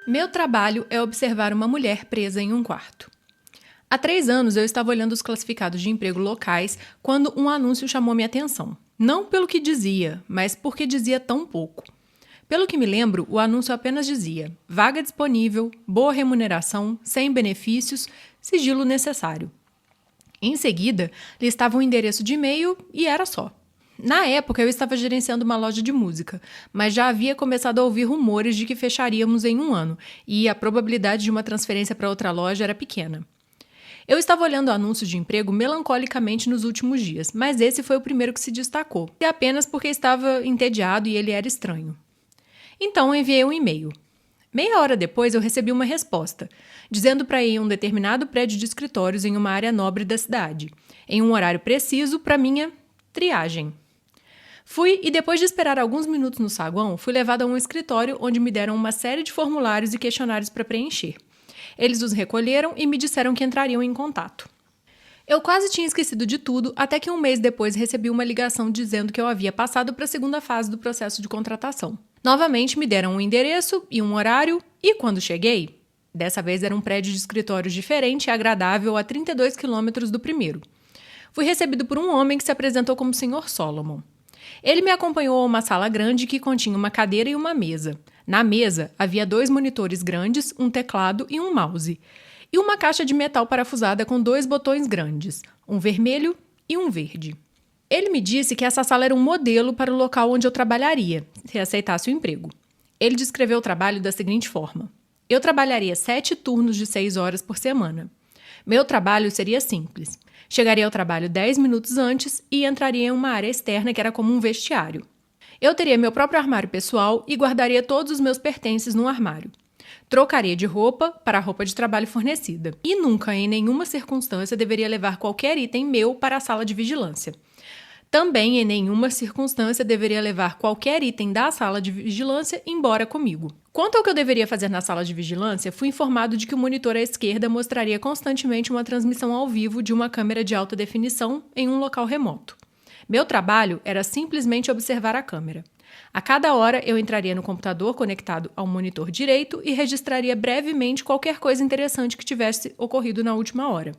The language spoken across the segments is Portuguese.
Meu trabalho é observar uma mulher presa em um quarto. Há 3 anos eu estava olhando os classificados de emprego locais quando um anúncio chamou minha atenção. Não pelo que dizia, mas porque dizia tão pouco. Pelo que me lembro, o anúncio apenas dizia: vaga disponível, boa remuneração, sem benefícios, sigilo necessário. Em seguida, listava um endereço de e-mail e era só. Na época, eu estava gerenciando uma loja de música, mas já havia começado a ouvir rumores de que fecharíamos em 1 ano, e a probabilidade de uma transferência para outra loja era pequena. Eu estava olhando o anúncio de emprego melancolicamente nos últimos dias, mas esse foi o primeiro que se destacou, e apenas porque estava entediado e ele era estranho. Então, enviei um e-mail. Meia hora depois, eu recebi uma resposta, dizendo para ir em um determinado prédio de escritórios em uma área nobre da cidade, em um horário preciso para minha triagem. Fui e depois de esperar alguns minutos no saguão, fui levada a um escritório onde me deram uma série de formulários e questionários para preencher. Eles os recolheram e me disseram que entrariam em contato. Eu quase tinha esquecido de tudo, até que 1 mês depois recebi uma ligação dizendo que eu havia passado para a segunda fase do processo de contratação. Novamente me deram um endereço e um horário, e quando cheguei, dessa vez era um prédio de escritórios diferente e agradável a 32 quilômetros do primeiro. Fui recebido por um homem que se apresentou como Sr. Solomon. Ele me acompanhou a uma sala grande que continha uma cadeira e uma mesa. Na mesa havia 2 monitores grandes, um teclado e um mouse. E uma caixa de metal parafusada com 2 botões grandes, um vermelho e um verde. Ele me disse que essa sala era um modelo para o local onde eu trabalharia, se aceitasse o emprego. Ele descreveu o trabalho da seguinte forma: eu trabalharia 7 turnos de 6 horas por semana. Meu trabalho seria simples. Chegaria ao trabalho 10 minutos antes e entraria em uma área externa que era como um vestiário. Eu teria meu próprio armário pessoal e guardaria todos os meus pertences num armário. Trocaria de roupa para a roupa de trabalho fornecida. E nunca, em nenhuma circunstância, deveria levar qualquer item meu para a sala de vigilância. Também, em nenhuma circunstância, deveria levar qualquer item da sala de vigilância embora comigo. Quanto ao que eu deveria fazer na sala de vigilância, fui informado de que o monitor à esquerda mostraria constantemente uma transmissão ao vivo de uma câmera de alta definição em um local remoto. Meu trabalho era simplesmente observar a câmera. A cada hora, eu entraria no computador conectado ao monitor direito e registraria brevemente qualquer coisa interessante que tivesse ocorrido na última hora.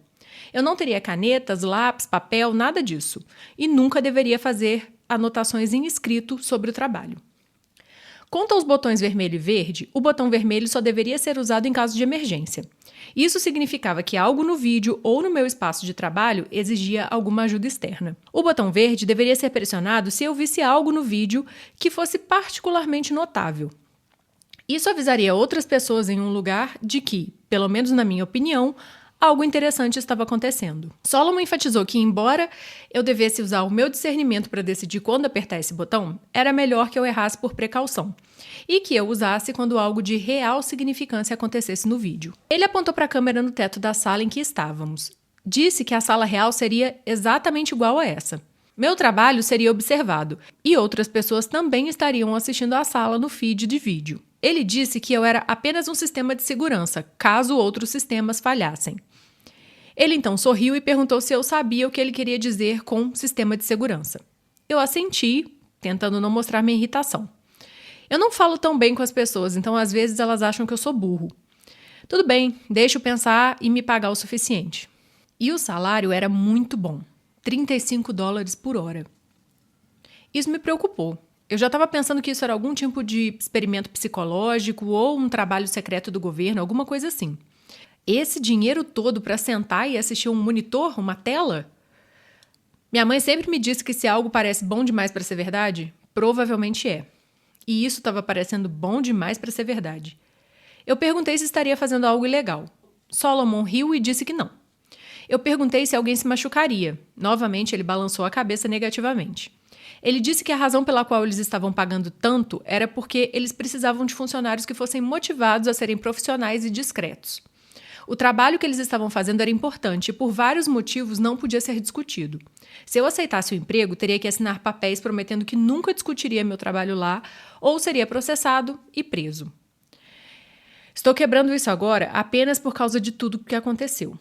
Eu não teria canetas, lápis, papel, nada disso. E nunca deveria fazer anotações em escrito sobre o trabalho. Quanto aos botões vermelho e verde, o botão vermelho só deveria ser usado em caso de emergência. Isso significava que algo no vídeo ou no meu espaço de trabalho exigia alguma ajuda externa. O botão verde deveria ser pressionado se eu visse algo no vídeo que fosse particularmente notável. Isso avisaria outras pessoas em um lugar de que, pelo menos na minha opinião, algo interessante estava acontecendo. Solomon enfatizou que, embora eu devesse usar o meu discernimento para decidir quando apertar esse botão, era melhor que eu errasse por precaução, e que eu usasse quando algo de real significância acontecesse no vídeo. Ele apontou para a câmera no teto da sala em que estávamos. Disse que a sala real seria exatamente igual a essa. Meu trabalho seria observado, e outras pessoas também estariam assistindo à sala no feed de vídeo. Ele disse que eu era apenas um sistema de segurança, caso outros sistemas falhassem. Ele então sorriu e perguntou se eu sabia o que ele queria dizer com sistema de segurança. Eu assenti, tentando não mostrar minha irritação. Eu não falo tão bem com as pessoas, então às vezes elas acham que eu sou burro. Tudo bem, deixa eu pensar e me pagar o suficiente. E o salário era muito bom, $35 por hora. Isso me preocupou. Eu já estava pensando que isso era algum tipo de experimento psicológico ou um trabalho secreto do governo, alguma coisa assim. Esse dinheiro todo para sentar e assistir um monitor, uma tela? Minha mãe sempre me disse que se algo parece bom demais para ser verdade, provavelmente é. E isso estava parecendo bom demais para ser verdade. Eu perguntei se estaria fazendo algo ilegal. Solomon riu e disse que não. Eu perguntei se alguém se machucaria. Novamente, ele balançou a cabeça negativamente. Ele disse que a razão pela qual eles estavam pagando tanto era porque eles precisavam de funcionários que fossem motivados a serem profissionais e discretos. O trabalho que eles estavam fazendo era importante e, por vários motivos, não podia ser discutido. Se eu aceitasse o emprego, teria que assinar papéis prometendo que nunca discutiria meu trabalho lá ou seria processado e preso. Estou quebrando isso agora apenas por causa de tudo o que aconteceu.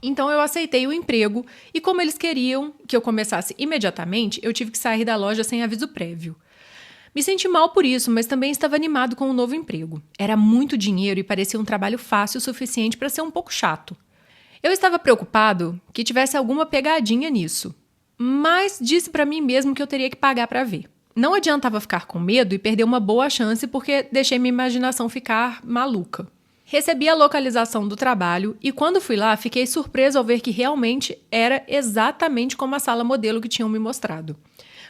Então eu aceitei o emprego e, como eles queriam que eu começasse imediatamente, eu tive que sair da loja sem aviso prévio. Me senti mal por isso, mas também estava animado com o novo emprego. Era muito dinheiro e parecia um trabalho fácil o suficiente para ser um pouco chato. Eu estava preocupado que tivesse alguma pegadinha nisso, mas disse para mim mesmo que eu teria que pagar para ver. Não adiantava ficar com medo e perder uma boa chance porque deixei minha imaginação ficar maluca. Recebi a localização do trabalho e quando fui lá, fiquei surpreso ao ver que realmente era exatamente como a sala modelo que tinham me mostrado,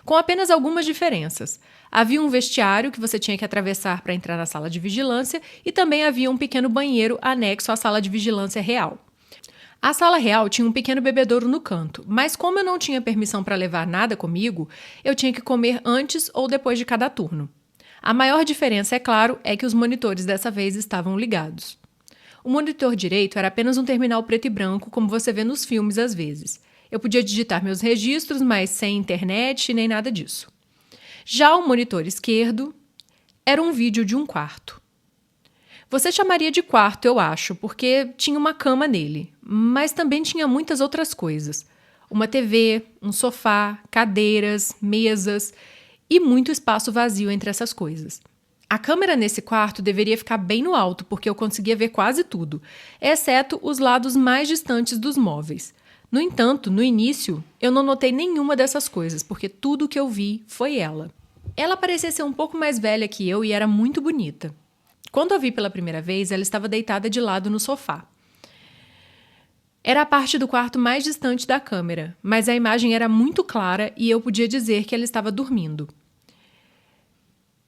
com apenas algumas diferenças. Havia um vestiário que você tinha que atravessar para entrar na sala de vigilância e também havia um pequeno banheiro anexo à sala de vigilância real. A sala real tinha um pequeno bebedouro no canto, mas como eu não tinha permissão para levar nada comigo, eu tinha que comer antes ou depois de cada turno. A maior diferença, é claro, é que os monitores dessa vez estavam ligados. O monitor direito era apenas um terminal preto e branco, como você vê nos filmes às vezes. Eu podia digitar meus registros, mas sem internet nem nada disso. Já o monitor esquerdo era um vídeo de um quarto. Você chamaria de quarto, eu acho, porque tinha uma cama nele, mas também tinha muitas outras coisas. Uma TV, um sofá, cadeiras, mesas e muito espaço vazio entre essas coisas. A câmera nesse quarto deveria ficar bem no alto, porque eu conseguia ver quase tudo, exceto os lados mais distantes dos móveis. No entanto, no início, eu não notei nenhuma dessas coisas, porque tudo que eu vi foi ela. Ela parecia ser um pouco mais velha que eu e era muito bonita. Quando a vi pela primeira vez, ela estava deitada de lado no sofá. Era a parte do quarto mais distante da câmera, mas a imagem era muito clara e eu podia dizer que ela estava dormindo.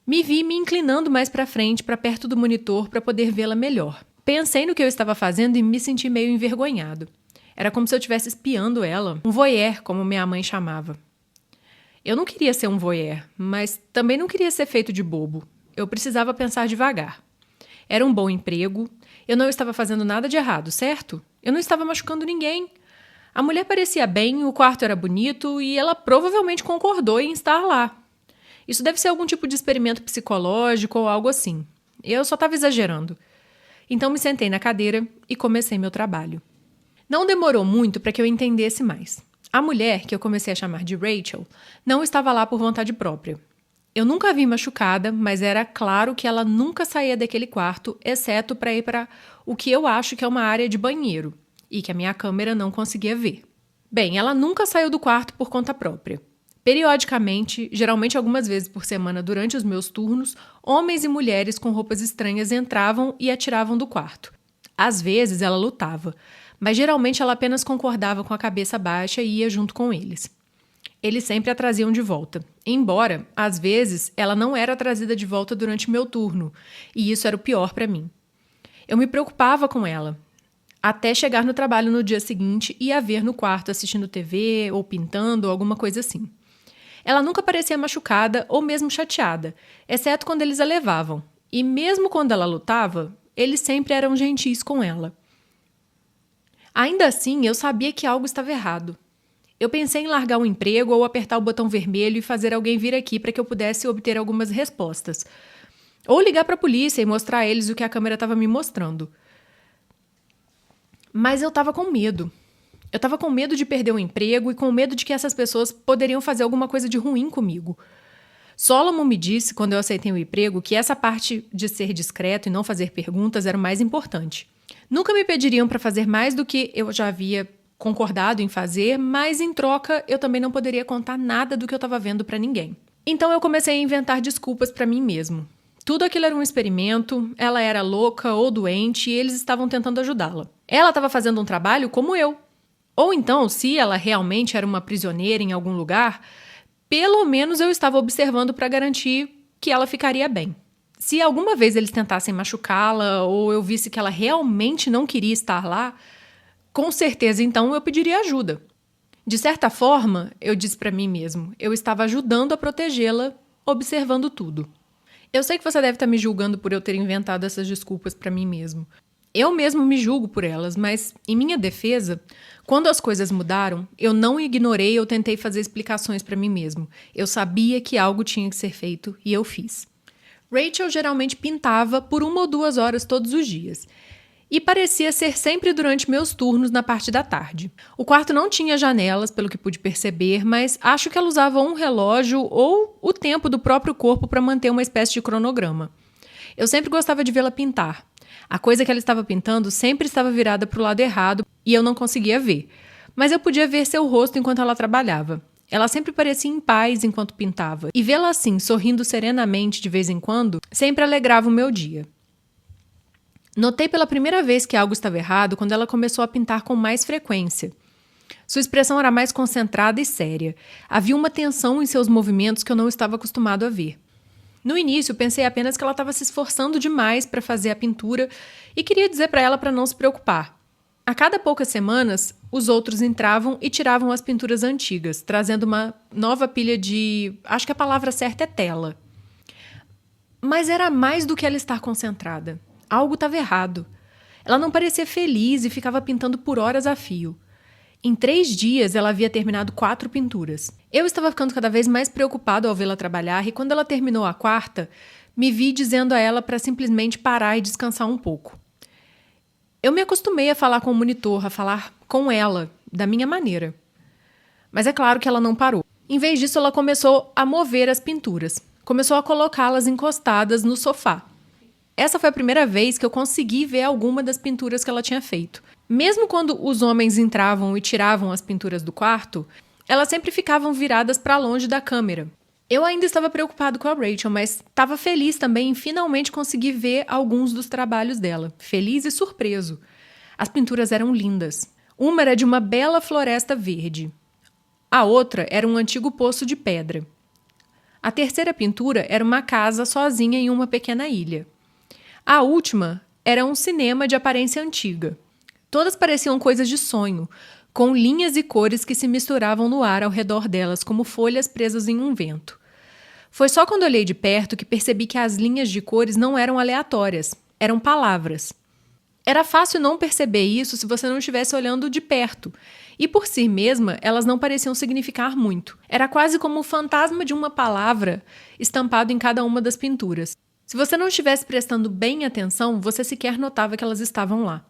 Me vi me inclinando mais para frente, para perto do monitor, para poder vê-la melhor. Pensei no que eu estava fazendo e me senti meio envergonhado. Era como se eu estivesse espiando ela, um voyeur, como minha mãe chamava. Eu não queria ser um voyeur, mas também não queria ser feito de bobo. Eu precisava pensar devagar. Era um bom emprego, eu não estava fazendo nada de errado, certo? Eu não estava machucando ninguém. A mulher parecia bem, o quarto era bonito e ela provavelmente concordou em estar lá. Isso deve ser algum tipo de experimento psicológico ou algo assim. Eu só estava exagerando. Então me sentei na cadeira e comecei meu trabalho. Não demorou muito para que eu entendesse mais. A mulher, que eu comecei a chamar de Rachel, não estava lá por vontade própria. Eu nunca a vi machucada, mas era claro que ela nunca saía daquele quarto, exceto para ir para o que eu acho que é uma área de banheiro, e que a minha câmera não conseguia ver. Bem, ela nunca saiu do quarto por conta própria. Periodicamente, geralmente algumas vezes por semana durante os meus turnos, homens e mulheres com roupas estranhas entravam e a tiravam do quarto. Às vezes ela lutava, mas geralmente ela apenas concordava com a cabeça baixa e ia junto com eles. Eles sempre a traziam de volta, embora, às vezes, ela não era trazida de volta durante meu turno, e isso era o pior para mim. Eu me preocupava com ela, até chegar no trabalho no dia seguinte e a ver no quarto assistindo TV ou pintando ou alguma coisa assim. Ela nunca parecia machucada ou mesmo chateada, exceto quando eles a levavam. E mesmo quando ela lutava, eles sempre eram gentis com ela. Ainda assim, eu sabia que algo estava errado. Eu pensei em largar o emprego ou apertar o botão vermelho e fazer alguém vir aqui para que eu pudesse obter algumas respostas. Ou ligar para a polícia e mostrar a eles o que a câmera estava me mostrando. Mas eu estava com medo. Eu estava com medo de perder o emprego e com medo de que essas pessoas poderiam fazer alguma coisa de ruim comigo. Solomon me disse, quando eu aceitei o emprego, que essa parte de ser discreto e não fazer perguntas era o mais importante. Nunca me pediriam para fazer mais do que eu já havia concordado em fazer, mas em troca eu também não poderia contar nada do que eu estava vendo para ninguém. Então eu comecei a inventar desculpas para mim mesmo. Tudo aquilo era um experimento, ela era louca ou doente e eles estavam tentando ajudá-la. Ela estava fazendo um trabalho como eu. Ou então, se ela realmente era uma prisioneira em algum lugar, pelo menos eu estava observando para garantir que ela ficaria bem. Se alguma vez eles tentassem machucá-la ou eu visse que ela realmente não queria estar lá, com certeza então eu pediria ajuda. De certa forma, eu disse para mim mesmo, eu estava ajudando a protegê-la, observando tudo. Eu sei que você deve estar me julgando por eu ter inventado essas desculpas para mim mesmo. Eu mesmo me julgo por elas, mas, em minha defesa, quando as coisas mudaram, eu não ignorei ou tentei fazer explicações para mim mesmo. Eu sabia que algo tinha que ser feito e eu fiz. Rachel geralmente pintava por 1 ou 2 horas todos os dias. e parecia ser sempre durante meus turnos na parte da tarde. O quarto não tinha janelas, pelo que pude perceber, mas acho que ela usava um relógio ou o tempo do próprio corpo para manter uma espécie de cronograma. Eu sempre gostava de vê-la pintar. A coisa que ela estava pintando sempre estava virada para o lado errado e eu não conseguia ver. Mas eu podia ver seu rosto enquanto ela trabalhava. Ela sempre parecia em paz enquanto pintava. E vê-la assim, sorrindo serenamente de vez em quando, sempre alegrava o meu dia. Notei pela primeira vez que algo estava errado quando ela começou a pintar com mais frequência. Sua expressão era mais concentrada e séria. Havia uma tensão em seus movimentos que eu não estava acostumado a ver. No início, pensei apenas que ela estava se esforçando demais para fazer a pintura e queria dizer para ela para não se preocupar. A cada poucas semanas, os outros entravam e tiravam as pinturas antigas, trazendo uma nova pilha de... acho que a palavra certa é tela. Mas era mais do que ela estar concentrada. Algo estava errado. Ela não parecia feliz e ficava pintando por horas a fio. Em 3 dias, ela havia terminado 4 pinturas. Eu estava ficando cada vez mais preocupado ao vê-la trabalhar e quando ela terminou a 4ª, me vi dizendo a ela para simplesmente parar e descansar um pouco. Eu me acostumei a falar com o monitor, a falar com ela, da minha maneira. Mas é claro que ela não parou. Em vez disso, ela começou a mover as pinturas. Começou a colocá-las encostadas no sofá. Essa foi a primeira vez que eu consegui ver alguma das pinturas que ela tinha feito. Mesmo quando os homens entravam e tiravam as pinturas do quarto, elas sempre ficavam viradas para longe da câmera. Eu ainda estava preocupado com a Rachel, mas estava feliz também em finalmente conseguir ver alguns dos trabalhos dela. Feliz e surpreso. As pinturas eram lindas. Uma era de uma bela floresta verde. A outra era um antigo poço de pedra. A terceira pintura era uma casa sozinha em uma pequena ilha. A última era um cinema de aparência antiga. Todas pareciam coisas de sonho, com linhas e cores que se misturavam no ar ao redor delas como folhas presas em um vento. Foi só quando olhei de perto que percebi que as linhas de cores não eram aleatórias, eram palavras. Era fácil não perceber isso se você não estivesse olhando de perto, e por si mesma elas não pareciam significar muito. Era quase como o fantasma de uma palavra estampado em cada uma das pinturas. Se você não estivesse prestando bem atenção, você sequer notava que elas estavam lá.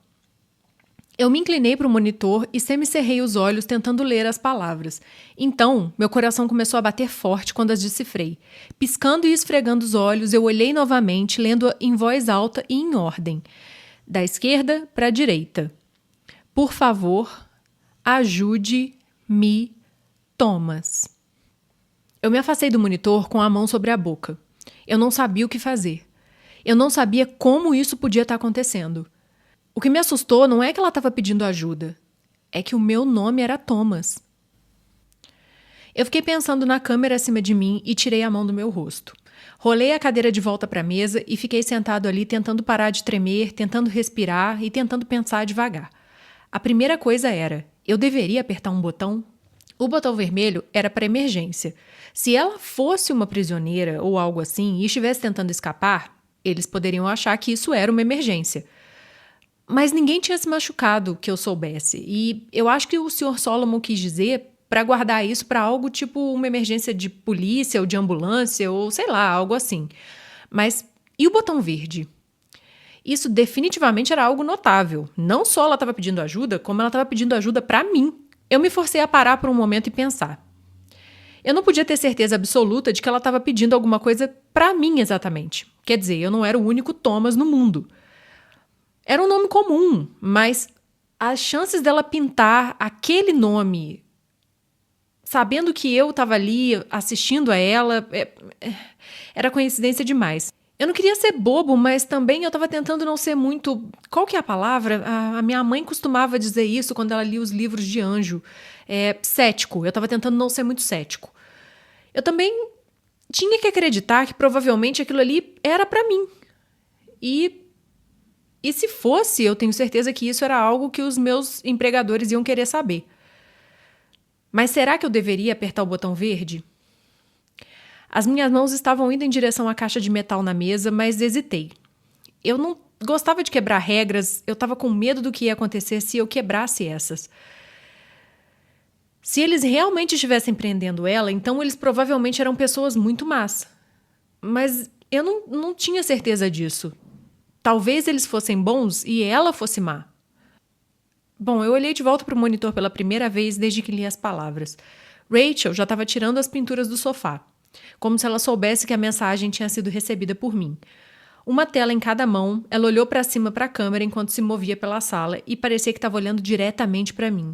Eu me inclinei para o monitor e semicerrei os olhos tentando ler as palavras. Então, meu coração começou a bater forte quando as decifrei. Piscando e esfregando os olhos, eu olhei novamente, lendo em voz alta e em ordem. Da esquerda para a direita. Por favor, ajude-me, Thomas. Eu me afastei do monitor com a mão sobre a boca. Eu não sabia o que fazer. Eu não sabia como isso podia estar acontecendo. O que me assustou não é que ela estava pedindo ajuda. É que o meu nome era Thomas. Eu fiquei pensando na câmera acima de mim e tirei a mão do meu rosto. Rolei a cadeira de volta para a mesa e fiquei sentado ali tentando parar de tremer, tentando respirar e tentando pensar devagar. A primeira coisa era, eu deveria apertar um botão? O botão vermelho era para emergência. Se ela fosse uma prisioneira ou algo assim e estivesse tentando escapar, eles poderiam achar que isso era uma emergência. Mas ninguém tinha se machucado que eu soubesse. E eu acho que o Sr. Solomon quis dizer para guardar isso para algo tipo uma emergência de polícia ou de ambulância ou sei lá, algo assim. Mas e o botão verde? Isso definitivamente era algo notável. Não só ela estava pedindo ajuda, como ela estava pedindo ajuda para mim. Eu me forcei a parar por um momento e pensar. Eu não podia ter certeza absoluta de que ela estava pedindo alguma coisa para mim exatamente. Quer dizer, eu não era o único Thomas no mundo. Era um nome comum, mas as chances dela pintar aquele nome, sabendo que eu estava ali assistindo a ela, era coincidência demais. Eu não queria ser bobo, mas também eu estava tentando não ser muito... Qual que é a palavra? A minha mãe costumava dizer isso quando ela lia os livros de anjo. Cético. Eu estava tentando não ser muito cético. Eu também tinha que acreditar que provavelmente aquilo ali era para mim. E se fosse, eu tenho certeza que isso era algo que os meus empregadores iam querer saber. Mas será que eu deveria apertar o botão verde? As minhas mãos estavam indo em direção à caixa de metal na mesa, mas hesitei. Eu não gostava de quebrar regras, eu estava com medo do que ia acontecer se eu quebrasse essas. Se eles realmente estivessem prendendo ela, então eles provavelmente eram pessoas muito más. Mas eu não tinha certeza disso. Talvez eles fossem bons e ela fosse má. Bom, eu olhei de volta para o monitor pela primeira vez desde que li as palavras. Rachel já estava tirando as pinturas do sofá, como se ela soubesse que a mensagem tinha sido recebida por mim. Uma tela em cada mão, ela olhou para cima para a câmera enquanto se movia pela sala e parecia que estava olhando diretamente para mim.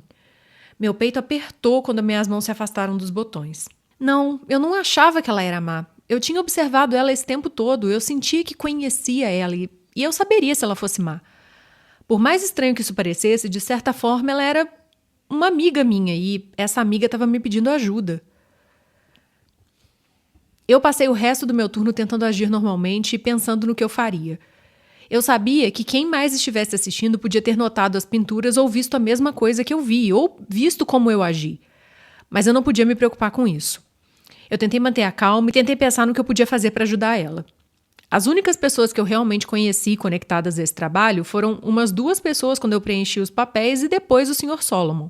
Meu peito apertou quando minhas mãos se afastaram dos botões. Não, eu não achava que ela era má. Eu tinha observado ela esse tempo todo, eu sentia que conhecia ela e eu saberia se ela fosse má. Por mais estranho que isso parecesse, de certa forma ela era uma amiga minha e essa amiga estava me pedindo ajuda. Eu passei o resto do meu turno tentando agir normalmente e pensando no que eu faria. Eu sabia que quem mais estivesse assistindo podia ter notado as pinturas ou visto a mesma coisa que eu vi, ou visto como eu agi. Mas eu não podia me preocupar com isso. Eu tentei manter a calma e tentei pensar no que eu podia fazer para ajudar ela. As únicas pessoas que eu realmente conheci conectadas a esse trabalho foram umas 2 pessoas quando eu preenchi os papéis e depois o Sr. Solomon.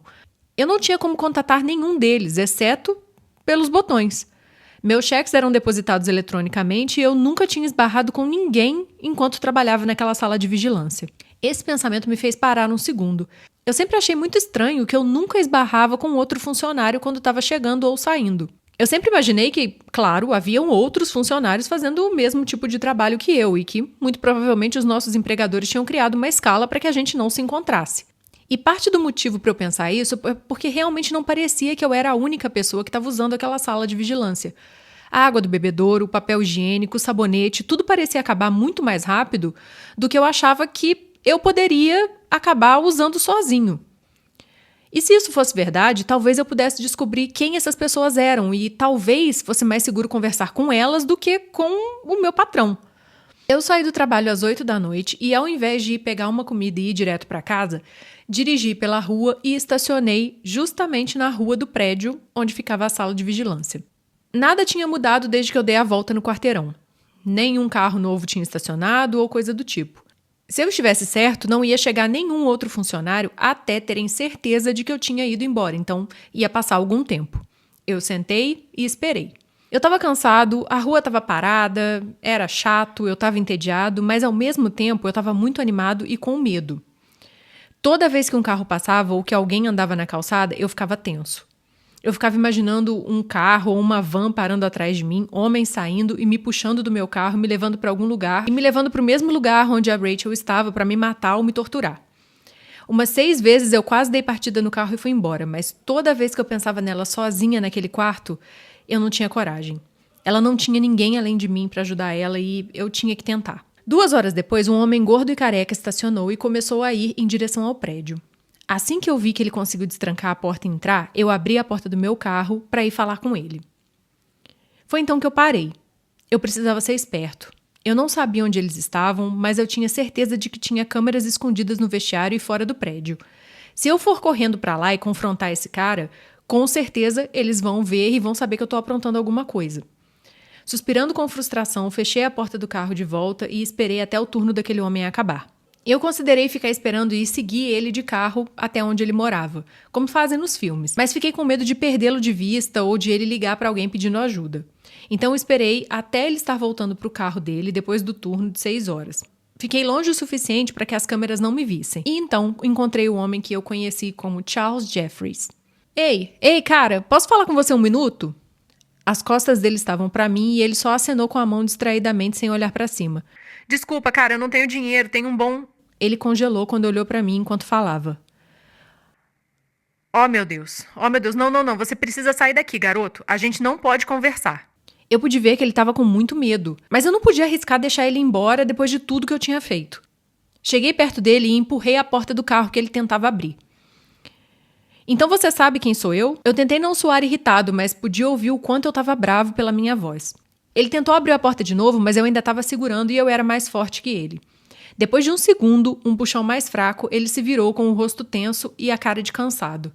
Eu não tinha como contatar nenhum deles, exceto pelos botões. Meus cheques eram depositados eletronicamente e eu nunca tinha esbarrado com ninguém enquanto trabalhava naquela sala de vigilância. Esse pensamento me fez parar um segundo. Eu sempre achei muito estranho que eu nunca esbarrava com outro funcionário quando estava chegando ou saindo. Eu sempre imaginei que, claro, haviam outros funcionários fazendo o mesmo tipo de trabalho que eu e que, muito provavelmente, os nossos empregadores tinham criado uma escala para que a gente não se encontrasse. E parte do motivo para eu pensar isso é porque realmente não parecia que eu era a única pessoa que estava usando aquela sala de vigilância. A água do bebedouro, o papel higiênico, o sabonete, tudo parecia acabar muito mais rápido do que eu achava que eu poderia acabar usando sozinho. E se isso fosse verdade, talvez eu pudesse descobrir quem essas pessoas eram e talvez fosse mais seguro conversar com elas do que com o meu patrão. Eu saí do trabalho às 8 da noite e, ao invés de ir pegar uma comida e ir direto para casa, dirigi pela rua e estacionei justamente na rua do prédio onde ficava a sala de vigilância. Nada tinha mudado desde que eu dei a volta no quarteirão. Nenhum carro novo tinha estacionado ou coisa do tipo. Se eu estivesse certo, não ia chegar nenhum outro funcionário até terem certeza de que eu tinha ido embora, então ia passar algum tempo. Eu sentei e esperei. Eu estava cansado, a rua estava parada, era chato, eu estava entediado, mas ao mesmo tempo eu estava muito animado e com medo. Toda vez que um carro passava ou que alguém andava na calçada, eu ficava tenso. Eu ficava imaginando um carro ou uma van parando atrás de mim, homens saindo e me puxando do meu carro, me levando para algum lugar e me levando para o mesmo lugar onde a Rachel estava para me matar ou me torturar. Umas 6 vezes eu quase dei partida no carro e fui embora, mas toda vez que eu pensava nela sozinha naquele quarto, eu não tinha coragem. Ela não tinha ninguém além de mim para ajudar ela e eu tinha que tentar. 2 horas depois, um homem gordo e careca estacionou e começou a ir em direção ao prédio. Assim que eu vi que ele conseguiu destrancar a porta e entrar, eu abri a porta do meu carro para ir falar com ele. Foi então que eu parei. Eu precisava ser esperto. Eu não sabia onde eles estavam, mas eu tinha certeza de que tinha câmeras escondidas no vestiário e fora do prédio. Se eu for correndo para lá e confrontar esse cara, com certeza eles vão ver e vão saber que eu estou aprontando alguma coisa. Suspirando com frustração, fechei a porta do carro de volta e esperei até o turno daquele homem acabar. Eu considerei ficar esperando e seguir ele de carro até onde ele morava, como fazem nos filmes, mas fiquei com medo de perdê-lo de vista ou de ele ligar para alguém pedindo ajuda. Então esperei até ele estar voltando para o carro dele depois do turno de 6 horas. Fiquei longe o suficiente para que as câmeras não me vissem. E então encontrei o homem que eu conheci como Charles Jeffries. Ei, cara, posso falar com você um minuto? As costas dele estavam para mim e ele só acenou com a mão distraidamente sem olhar para cima. Desculpa, cara, eu não tenho dinheiro, tenho um bom... Ele congelou quando olhou para mim enquanto falava. Oh, meu Deus, não, você precisa sair daqui, garoto. A gente não pode conversar. Eu pude ver que ele estava com muito medo, mas eu não podia arriscar deixar ele embora depois de tudo que eu tinha feito. Cheguei perto dele e empurrei a porta do carro que ele tentava abrir. Então você sabe quem sou eu? Eu tentei não soar irritado, mas podia ouvir o quanto eu estava bravo pela minha voz. Ele tentou abrir a porta de novo, mas eu ainda estava segurando e eu era mais forte que ele. Depois de um segundo, um puxão mais fraco, ele se virou com o rosto tenso e a cara de cansado.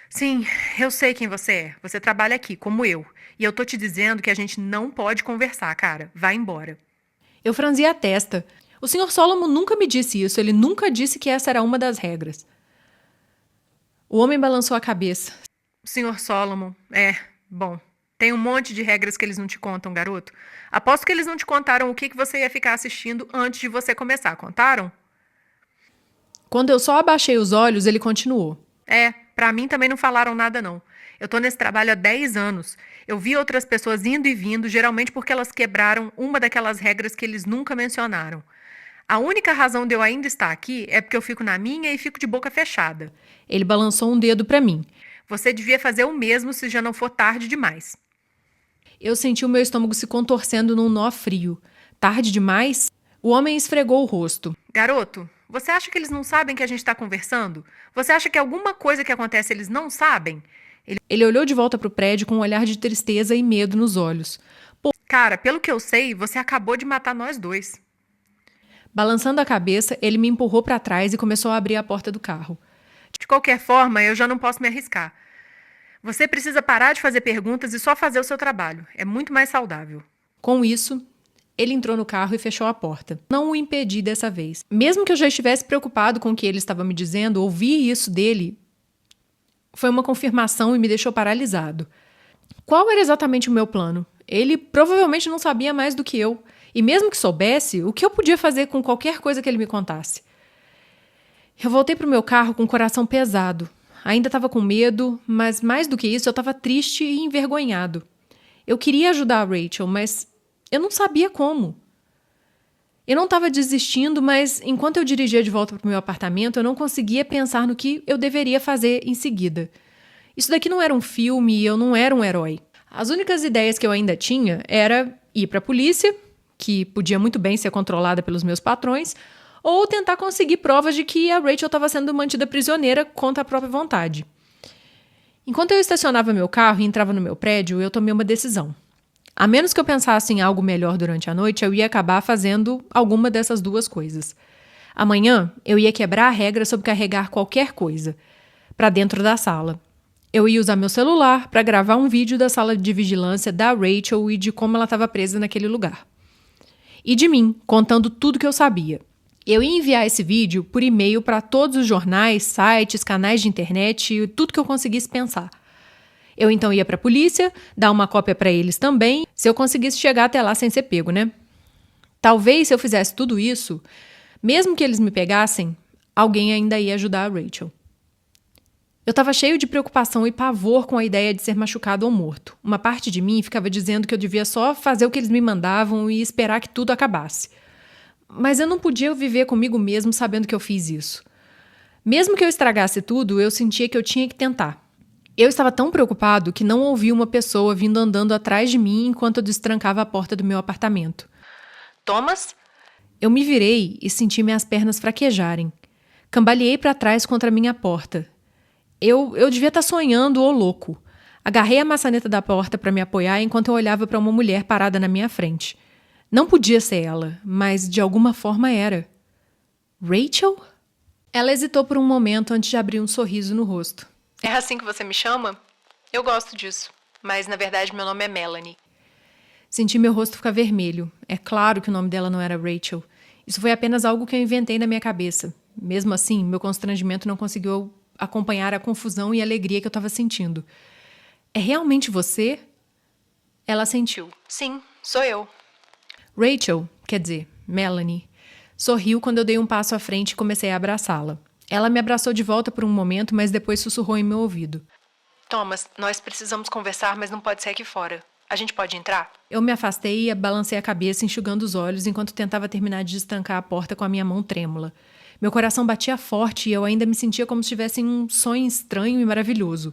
Sim, eu sei quem você é. Você trabalha aqui, como eu. E eu tô te dizendo que a gente não pode conversar, cara. Vai embora. Eu franzi a testa. O Sr. Solomon nunca me disse isso. Ele nunca disse que essa era uma das regras. O homem balançou a cabeça. Sr. Solomon, bom, Tem um monte de regras que eles não te contam, garoto. Aposto que eles não te contaram o que você ia ficar assistindo antes de você começar, contaram? Quando eu só abaixei os olhos, ele continuou. Pra mim também não falaram nada não. Eu tô nesse trabalho há 10 anos. Eu vi outras pessoas indo e vindo, geralmente porque elas quebraram uma daquelas regras que eles nunca mencionaram. A única razão de eu ainda estar aqui é porque eu fico na minha e fico de boca fechada. Ele balançou um dedo pra mim. Você devia fazer o mesmo se já não for tarde demais. Eu senti o meu estômago se contorcendo num nó frio. Tarde demais? O homem esfregou o rosto. Garoto, você acha que eles não sabem que a gente está conversando? Você acha que alguma coisa que acontece eles não sabem? Ele olhou de volta para o prédio com um olhar de tristeza e medo nos olhos. Pô, cara, pelo que eu sei, você acabou de matar nós dois. Balançando a cabeça, ele me empurrou para trás e começou a abrir a porta do carro. De qualquer forma, eu já não posso me arriscar. Você precisa parar de fazer perguntas e só fazer o seu trabalho. É muito mais saudável. Com isso, ele entrou no carro e fechou a porta. Não o impedi dessa vez. Mesmo que eu já estivesse preocupado com o que ele estava me dizendo, ouvir isso dele foi uma confirmação e me deixou paralisado. Qual era exatamente o meu plano? Ele provavelmente não sabia mais do que eu. E mesmo que soubesse, o que eu podia fazer com qualquer coisa que ele me contasse? Eu voltei para o meu carro com o coração pesado. Ainda estava com medo, mas mais do que isso, eu estava triste e envergonhado. Eu queria ajudar a Rachel, mas eu não sabia como. Eu não estava desistindo, mas enquanto eu dirigia de volta para o meu apartamento, eu não conseguia pensar no que eu deveria fazer em seguida. Isso daqui não era um filme e eu não era um herói. As únicas ideias que eu ainda tinha era ir para a polícia, que podia muito bem ser controlada pelos meus patrões, ou tentar conseguir provas de que a Rachel estava sendo mantida prisioneira contra a própria vontade. Enquanto eu estacionava meu carro e entrava no meu prédio, eu tomei uma decisão. A menos que eu pensasse em algo melhor durante a noite, eu ia acabar fazendo alguma dessas duas coisas. Amanhã, eu ia quebrar a regra sobre carregar qualquer coisa para dentro da sala. Eu ia usar meu celular para gravar um vídeo da sala de vigilância da Rachel e de como ela estava presa naquele lugar. E de mim, contando tudo que eu sabia. Eu ia enviar esse vídeo por e-mail para todos os jornais, sites, canais de internet e tudo que eu conseguisse pensar. Eu então ia para a polícia, dar uma cópia para eles também, se eu conseguisse chegar até lá sem ser pego, né? Talvez se eu fizesse tudo isso, mesmo que eles me pegassem, alguém ainda ia ajudar a Rachel. Eu estava cheio de preocupação e pavor com a ideia de ser machucado ou morto. Uma parte de mim ficava dizendo que eu devia só fazer o que eles me mandavam e esperar que tudo acabasse. Mas eu não podia viver comigo mesmo sabendo que eu fiz isso. Mesmo que eu estragasse tudo, eu sentia que eu tinha que tentar. Eu estava tão preocupado que não ouvi uma pessoa vindo andando atrás de mim enquanto eu destrancava a porta do meu apartamento. Thomas? Eu me virei e senti minhas pernas fraquejarem. Cambaleei para trás contra a minha porta. Eu devia estar sonhando ou louco. Agarrei a maçaneta da porta para me apoiar enquanto eu olhava para uma mulher parada na minha frente. Não podia ser ela, mas de alguma forma era. Rachel? Ela hesitou por um momento antes de abrir um sorriso no rosto. É assim que você me chama? Eu gosto disso, mas na verdade meu nome é Melanie. Senti meu rosto ficar vermelho. É claro que o nome dela não era Rachel. Isso foi apenas algo que eu inventei na minha cabeça. Mesmo assim, meu constrangimento não conseguiu acompanhar a confusão e a alegria que eu estava sentindo. É realmente você? Ela assentiu. Sim, sou eu. Rachel, quer dizer, Melanie, sorriu quando eu dei um passo à frente e comecei a abraçá-la. Ela me abraçou de volta por um momento, mas depois sussurrou em meu ouvido. Thomas, nós precisamos conversar, mas não pode ser aqui fora. A gente pode entrar? Eu me afastei e balancei a cabeça, enxugando os olhos, enquanto tentava terminar de destrancar a porta com a minha mão trêmula. Meu coração batia forte e eu ainda me sentia como se estivesse em um sonho estranho e maravilhoso.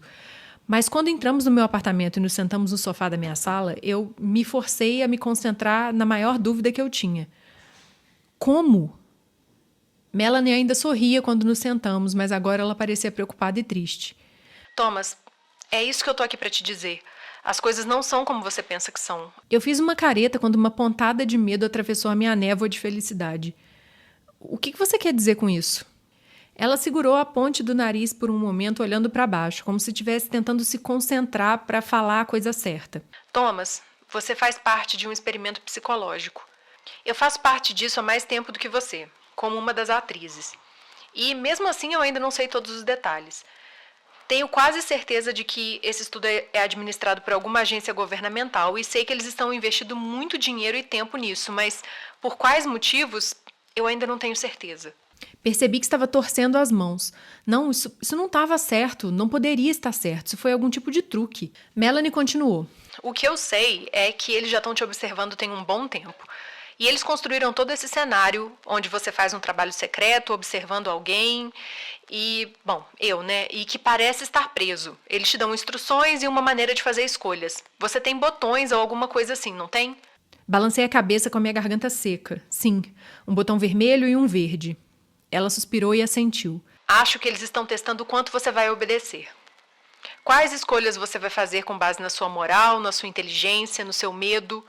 Mas quando entramos no meu apartamento e nos sentamos no sofá da minha sala, eu me forcei a me concentrar na maior dúvida que eu tinha. Como? Melanie ainda sorria quando nos sentamos, mas agora ela parecia preocupada e triste. Thomas, é isso que eu tô aqui pra te dizer. As coisas não são como você pensa que são. Eu fiz uma careta quando uma pontada de medo atravessou a minha névoa de felicidade. O que você quer dizer com isso? Ela segurou a ponte do nariz por um momento, olhando para baixo, como se estivesse tentando se concentrar para falar a coisa certa. Thomas, você faz parte de um experimento psicológico. Eu faço parte disso há mais tempo do que você, como uma das atrizes. E mesmo assim eu ainda não sei todos os detalhes. Tenho quase certeza de que esse estudo é administrado por alguma agência governamental e sei que eles estão investindo muito dinheiro e tempo nisso, mas por quais motivos, eu ainda não tenho certeza. Percebi que estava torcendo as mãos. Não, isso não estava certo, não poderia estar certo, isso foi algum tipo de truque. Melanie continuou. O que eu sei é que eles já estão te observando tem um bom tempo. E eles construíram todo esse cenário onde você faz um trabalho secreto, observando alguém e, bom, e que parece estar preso. Eles te dão instruções e uma maneira de fazer escolhas. Você tem botões ou alguma coisa assim, não tem? Balancei a cabeça com a minha garganta seca. Sim, um botão vermelho e um verde. Ela suspirou e assentiu. Acho que eles estão testando o quanto você vai obedecer. Quais escolhas você vai fazer com base na sua moral, na sua inteligência, no seu medo?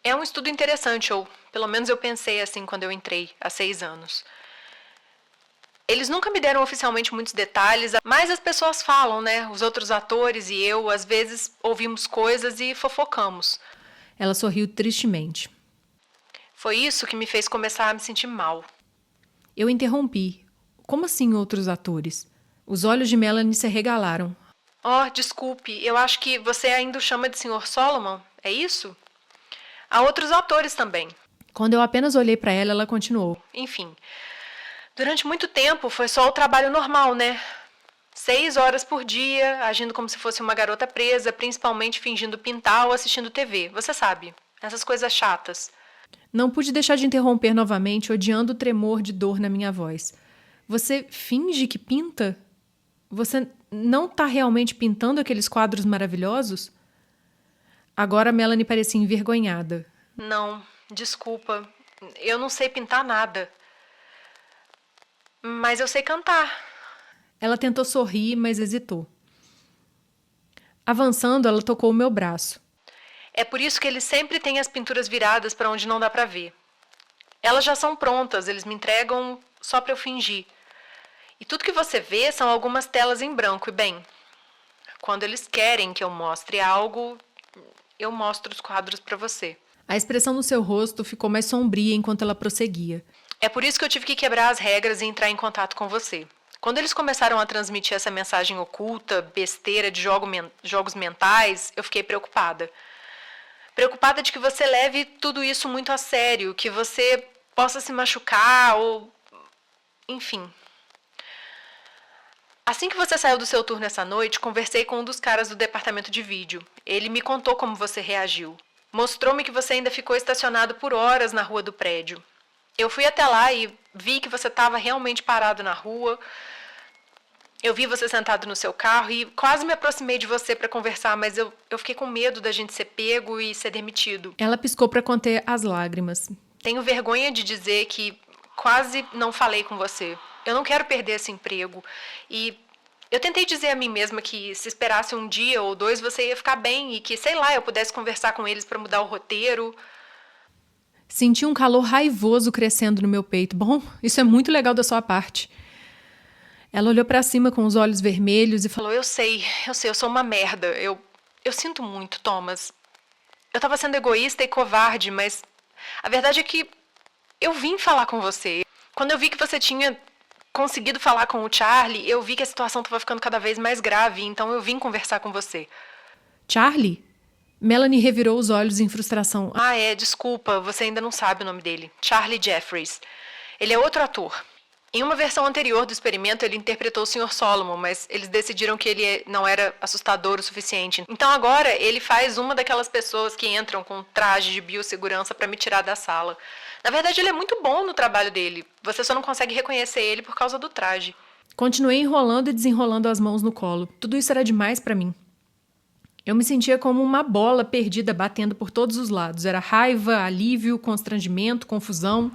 É um estudo interessante, ou pelo menos eu pensei assim quando eu entrei, há 6 anos. Eles nunca me deram oficialmente muitos detalhes, mas as pessoas falam, né? Os outros atores e eu, às vezes, ouvimos coisas e fofocamos. Ela sorriu tristemente. Foi isso que me fez começar a me sentir mal. Eu interrompi. Como assim outros atores? Os olhos de Melanie se arregalaram. Oh, desculpe, eu acho que você ainda o chama de Sr. Solomon, é isso? Há outros atores também. Quando eu apenas olhei para ela, ela continuou. Enfim, durante muito tempo foi só o trabalho normal, né? 6 horas por dia, agindo como se fosse uma garota presa, principalmente fingindo pintar ou assistindo TV. Você sabe, essas coisas chatas. Não pude deixar de interromper novamente, odiando o tremor de dor na minha voz. Você finge que pinta? Você não está realmente pintando aqueles quadros maravilhosos? Agora Melanie parecia envergonhada. Não, desculpa. Eu não sei pintar nada. Mas eu sei cantar. Ela tentou sorrir, mas hesitou. Avançando, ela tocou o meu braço. É por isso que eles sempre têm as pinturas viradas para onde não dá para ver. Elas já são prontas, eles me entregam só para eu fingir. E tudo que você vê são algumas telas em branco. E bem, quando eles querem que eu mostre algo, eu mostro os quadros para você. A expressão no seu rosto ficou mais sombria enquanto ela prosseguia. É por isso que eu tive que quebrar as regras e entrar em contato com você. Quando eles começaram a transmitir essa mensagem oculta, besteira de jogos mentais, eu fiquei preocupada. Preocupada de que você leve tudo isso muito a sério, que você possa se machucar ou... Enfim. Assim que você saiu do seu turno essa noite, conversei com um dos caras do departamento de vídeo. Ele me contou como você reagiu. Mostrou-me que você ainda ficou estacionado por horas na rua do prédio. Eu fui até lá e vi que você estava realmente parado na rua. Eu vi você sentado no seu carro e quase me aproximei de você para conversar, mas eu fiquei com medo da gente ser pego e ser demitido. Ela piscou para conter as lágrimas. Tenho vergonha de dizer que quase não falei com você. Eu não quero perder esse emprego. E eu tentei dizer a mim mesma que se esperasse um dia ou 2 você ia ficar bem e que, sei lá, eu pudesse conversar com eles para mudar o roteiro. Senti um calor raivoso crescendo no meu peito. Bom, isso é muito legal da sua parte. Ela olhou para cima com os olhos vermelhos e falou: Eu sei, eu sou uma merda. Eu sinto muito, Thomas. Eu estava sendo egoísta e covarde, mas a verdade é que eu vim falar com você. Quando eu vi que você tinha conseguido falar com o Charlie, eu vi que a situação estava ficando cada vez mais grave, então eu vim conversar com você. Charlie? Melanie revirou os olhos em frustração. Desculpa, você ainda não sabe o nome dele. Charlie Jeffries. Ele é outro ator. Em uma versão anterior do experimento, ele interpretou o Sr. Solomon, mas eles decidiram que ele não era assustador o suficiente. Então agora ele faz uma daquelas pessoas que entram com traje de biossegurança para me tirar da sala. Na verdade, ele é muito bom no trabalho dele. Você só não consegue reconhecer ele por causa do traje. Continuei enrolando e desenrolando as mãos no colo. Tudo isso era demais para mim. Eu me sentia como uma bola perdida batendo por todos os lados. Era raiva, alívio, constrangimento, confusão.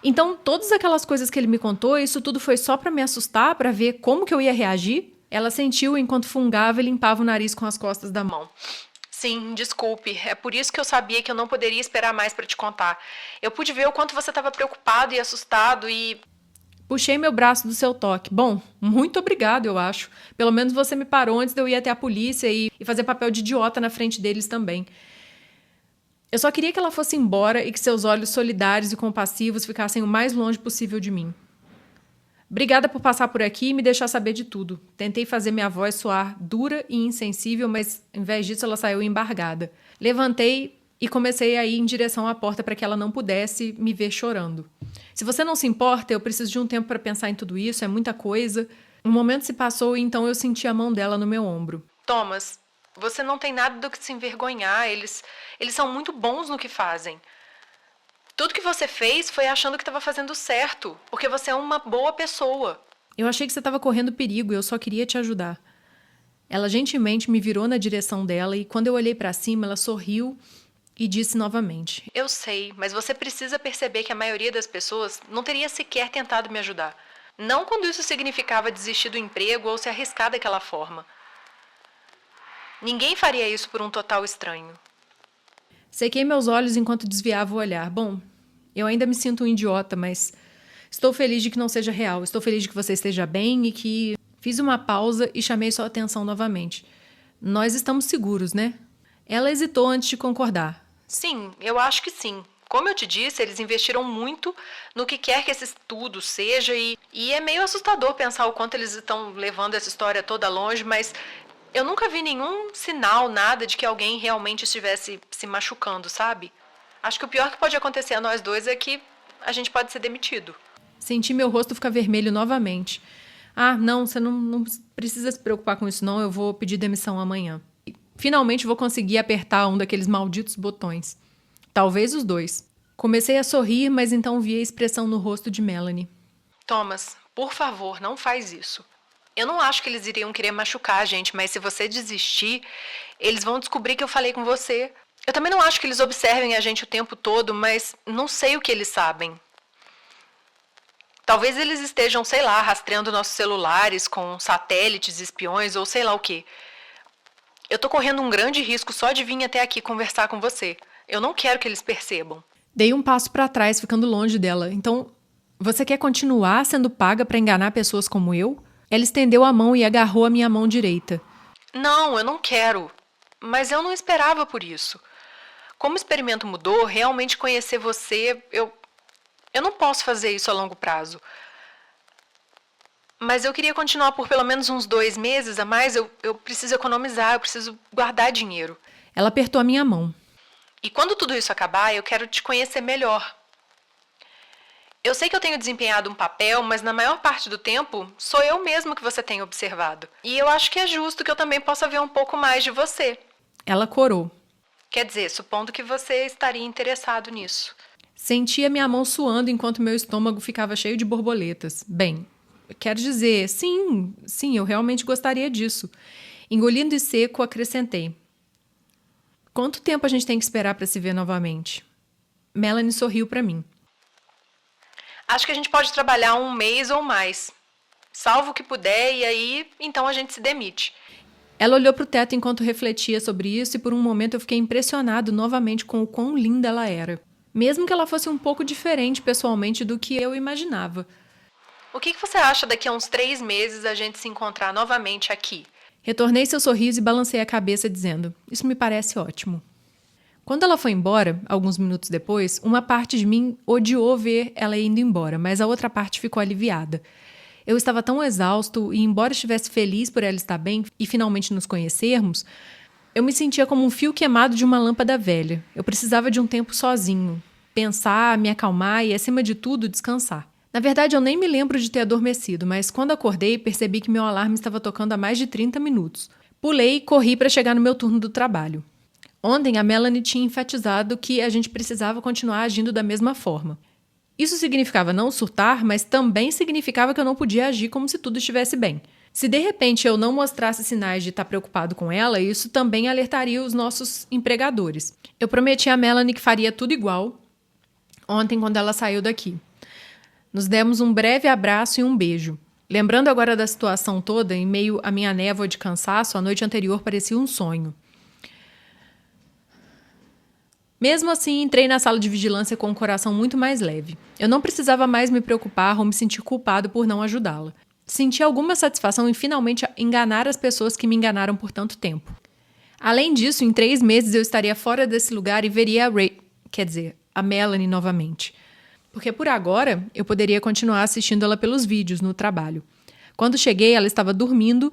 Então, todas aquelas coisas que ele me contou, isso tudo foi só para me assustar, para ver como que eu ia reagir? Ela sentiu enquanto fungava e limpava o nariz com as costas da mão. Sim, desculpe. É por isso que eu sabia que eu não poderia esperar mais para te contar. Eu pude ver o quanto você estava preocupado e assustado e... Puxei meu braço do seu toque. Bom, muito obrigado, eu acho. Pelo menos você me parou antes de eu ir até a polícia e fazer papel de idiota na frente deles também. Eu só queria que ela fosse embora e que seus olhos solidários e compassivos ficassem o mais longe possível de mim. Obrigada por passar por aqui e me deixar saber de tudo. Tentei fazer minha voz soar dura e insensível, mas em vez disso ela saiu embargada. Levantei e comecei a ir em direção à porta para que ela não pudesse me ver chorando. Se você não se importa, eu preciso de um tempo para pensar em tudo isso, é muita coisa. Um momento se passou e então eu senti a mão dela no meu ombro. Thomas, você não tem nada do que se envergonhar, eles são muito bons no que fazem. Tudo que você fez foi achando que estava fazendo certo, porque você é uma boa pessoa. Eu achei que você estava correndo perigo e eu só queria te ajudar. Ela gentilmente me virou na direção dela e quando eu olhei para cima, ela sorriu e disse novamente: Eu sei, mas você precisa perceber que a maioria das pessoas não teria sequer tentado me ajudar. Não quando isso significava desistir do emprego ou se arriscar daquela forma. Ninguém faria isso por um total estranho. Sequei meus olhos enquanto desviava o olhar. Bom, eu ainda me sinto um idiota, mas estou feliz de que não seja real. Estou feliz de que você esteja bem e que... Fiz uma pausa e chamei sua atenção novamente. Nós estamos seguros, né? Ela hesitou antes de concordar. Sim, eu acho que sim. Como eu te disse, eles investiram muito no que quer que esse estudo seja e é meio assustador pensar o quanto eles estão levando essa história toda longe, mas... Eu nunca vi nenhum sinal, nada de que alguém realmente estivesse se machucando, sabe? Acho que o pior que pode acontecer a nós dois é que a gente pode ser demitido. Senti meu rosto ficar vermelho novamente. Ah, não, você não precisa se preocupar com isso não, eu vou pedir demissão amanhã. Finalmente vou conseguir apertar um daqueles malditos botões. Talvez os dois. Comecei a sorrir, mas então vi a expressão no rosto de Melanie. Thomas, por favor, não faz isso. Eu não acho que eles iriam querer machucar a gente, mas se você desistir, eles vão descobrir que eu falei com você. Eu também não acho que eles observem a gente o tempo todo, mas não sei o que eles sabem. Talvez eles estejam, sei lá, rastreando nossos celulares com satélites, espiões ou sei lá o quê. Eu tô correndo um grande risco só de vir até aqui conversar com você. Eu não quero que eles percebam. Dei um passo para trás, ficando longe dela. Então, você quer continuar sendo paga para enganar pessoas como eu? Ela estendeu a mão e agarrou a minha mão direita. Não, eu não quero. Mas eu não esperava por isso. Como o experimento mudou, realmente conhecer você, eu não posso fazer isso a longo prazo. Mas eu queria continuar por pelo menos uns 2 meses a mais. Eu preciso economizar, eu preciso guardar dinheiro. Ela apertou a minha mão. E quando tudo isso acabar, eu quero te conhecer melhor. Eu sei que eu tenho desempenhado um papel, mas na maior parte do tempo, sou eu mesma que você tem observado. E eu acho que é justo que eu também possa ver um pouco mais de você. Ela corou. Quer dizer, supondo que você estaria interessado nisso. Sentia minha mão suando enquanto meu estômago ficava cheio de borboletas. Bem, quero dizer, sim, eu realmente gostaria disso. Engolindo em seco, acrescentei. Quanto tempo a gente tem que esperar para se ver novamente? Melanie sorriu para mim. Acho que a gente pode trabalhar 1 mês ou mais. Salvo o que puder e aí, então a gente se demite. Ela olhou para o teto enquanto refletia sobre isso e por um momento eu fiquei impressionado novamente com o quão linda ela era. Mesmo que ela fosse um pouco diferente pessoalmente do que eu imaginava. O que você acha daqui a uns 3 meses a gente se encontrar novamente aqui? Retornei seu sorriso e balancei a cabeça dizendo, isso me parece ótimo. Quando ela foi embora, alguns minutos depois, uma parte de mim odiou ver ela indo embora, mas a outra parte ficou aliviada. Eu estava tão exausto e, embora estivesse feliz por ela estar bem e finalmente nos conhecermos, eu me sentia como um fio queimado de uma lâmpada velha. Eu precisava de um tempo sozinho, pensar, me acalmar e, acima de tudo, descansar. Na verdade, eu nem me lembro de ter adormecido, mas quando acordei, percebi que meu alarme estava tocando há mais de 30 minutos. Pulei e corri para chegar no meu turno do trabalho. Ontem, a Melanie tinha enfatizado que a gente precisava continuar agindo da mesma forma. Isso significava não surtar, mas também significava que eu não podia agir como se tudo estivesse bem. Se de repente eu não mostrasse sinais de estar preocupado com ela, isso também alertaria os nossos empregadores. Eu prometi a Melanie que faria tudo igual ontem quando ela saiu daqui. Nos demos um breve abraço e um beijo. Lembrando agora da situação toda, em meio à minha névoa de cansaço, a noite anterior parecia um sonho. Mesmo assim, entrei na sala de vigilância com o coração muito mais leve. Eu não precisava mais me preocupar ou me sentir culpado por não ajudá-la. Senti alguma satisfação em finalmente enganar as pessoas que me enganaram por tanto tempo. Além disso, em 3 meses eu estaria fora desse lugar e veria a Melanie novamente. porque por agora eu poderia continuar assistindo ela pelos vídeos no trabalho. Quando cheguei, ela estava dormindo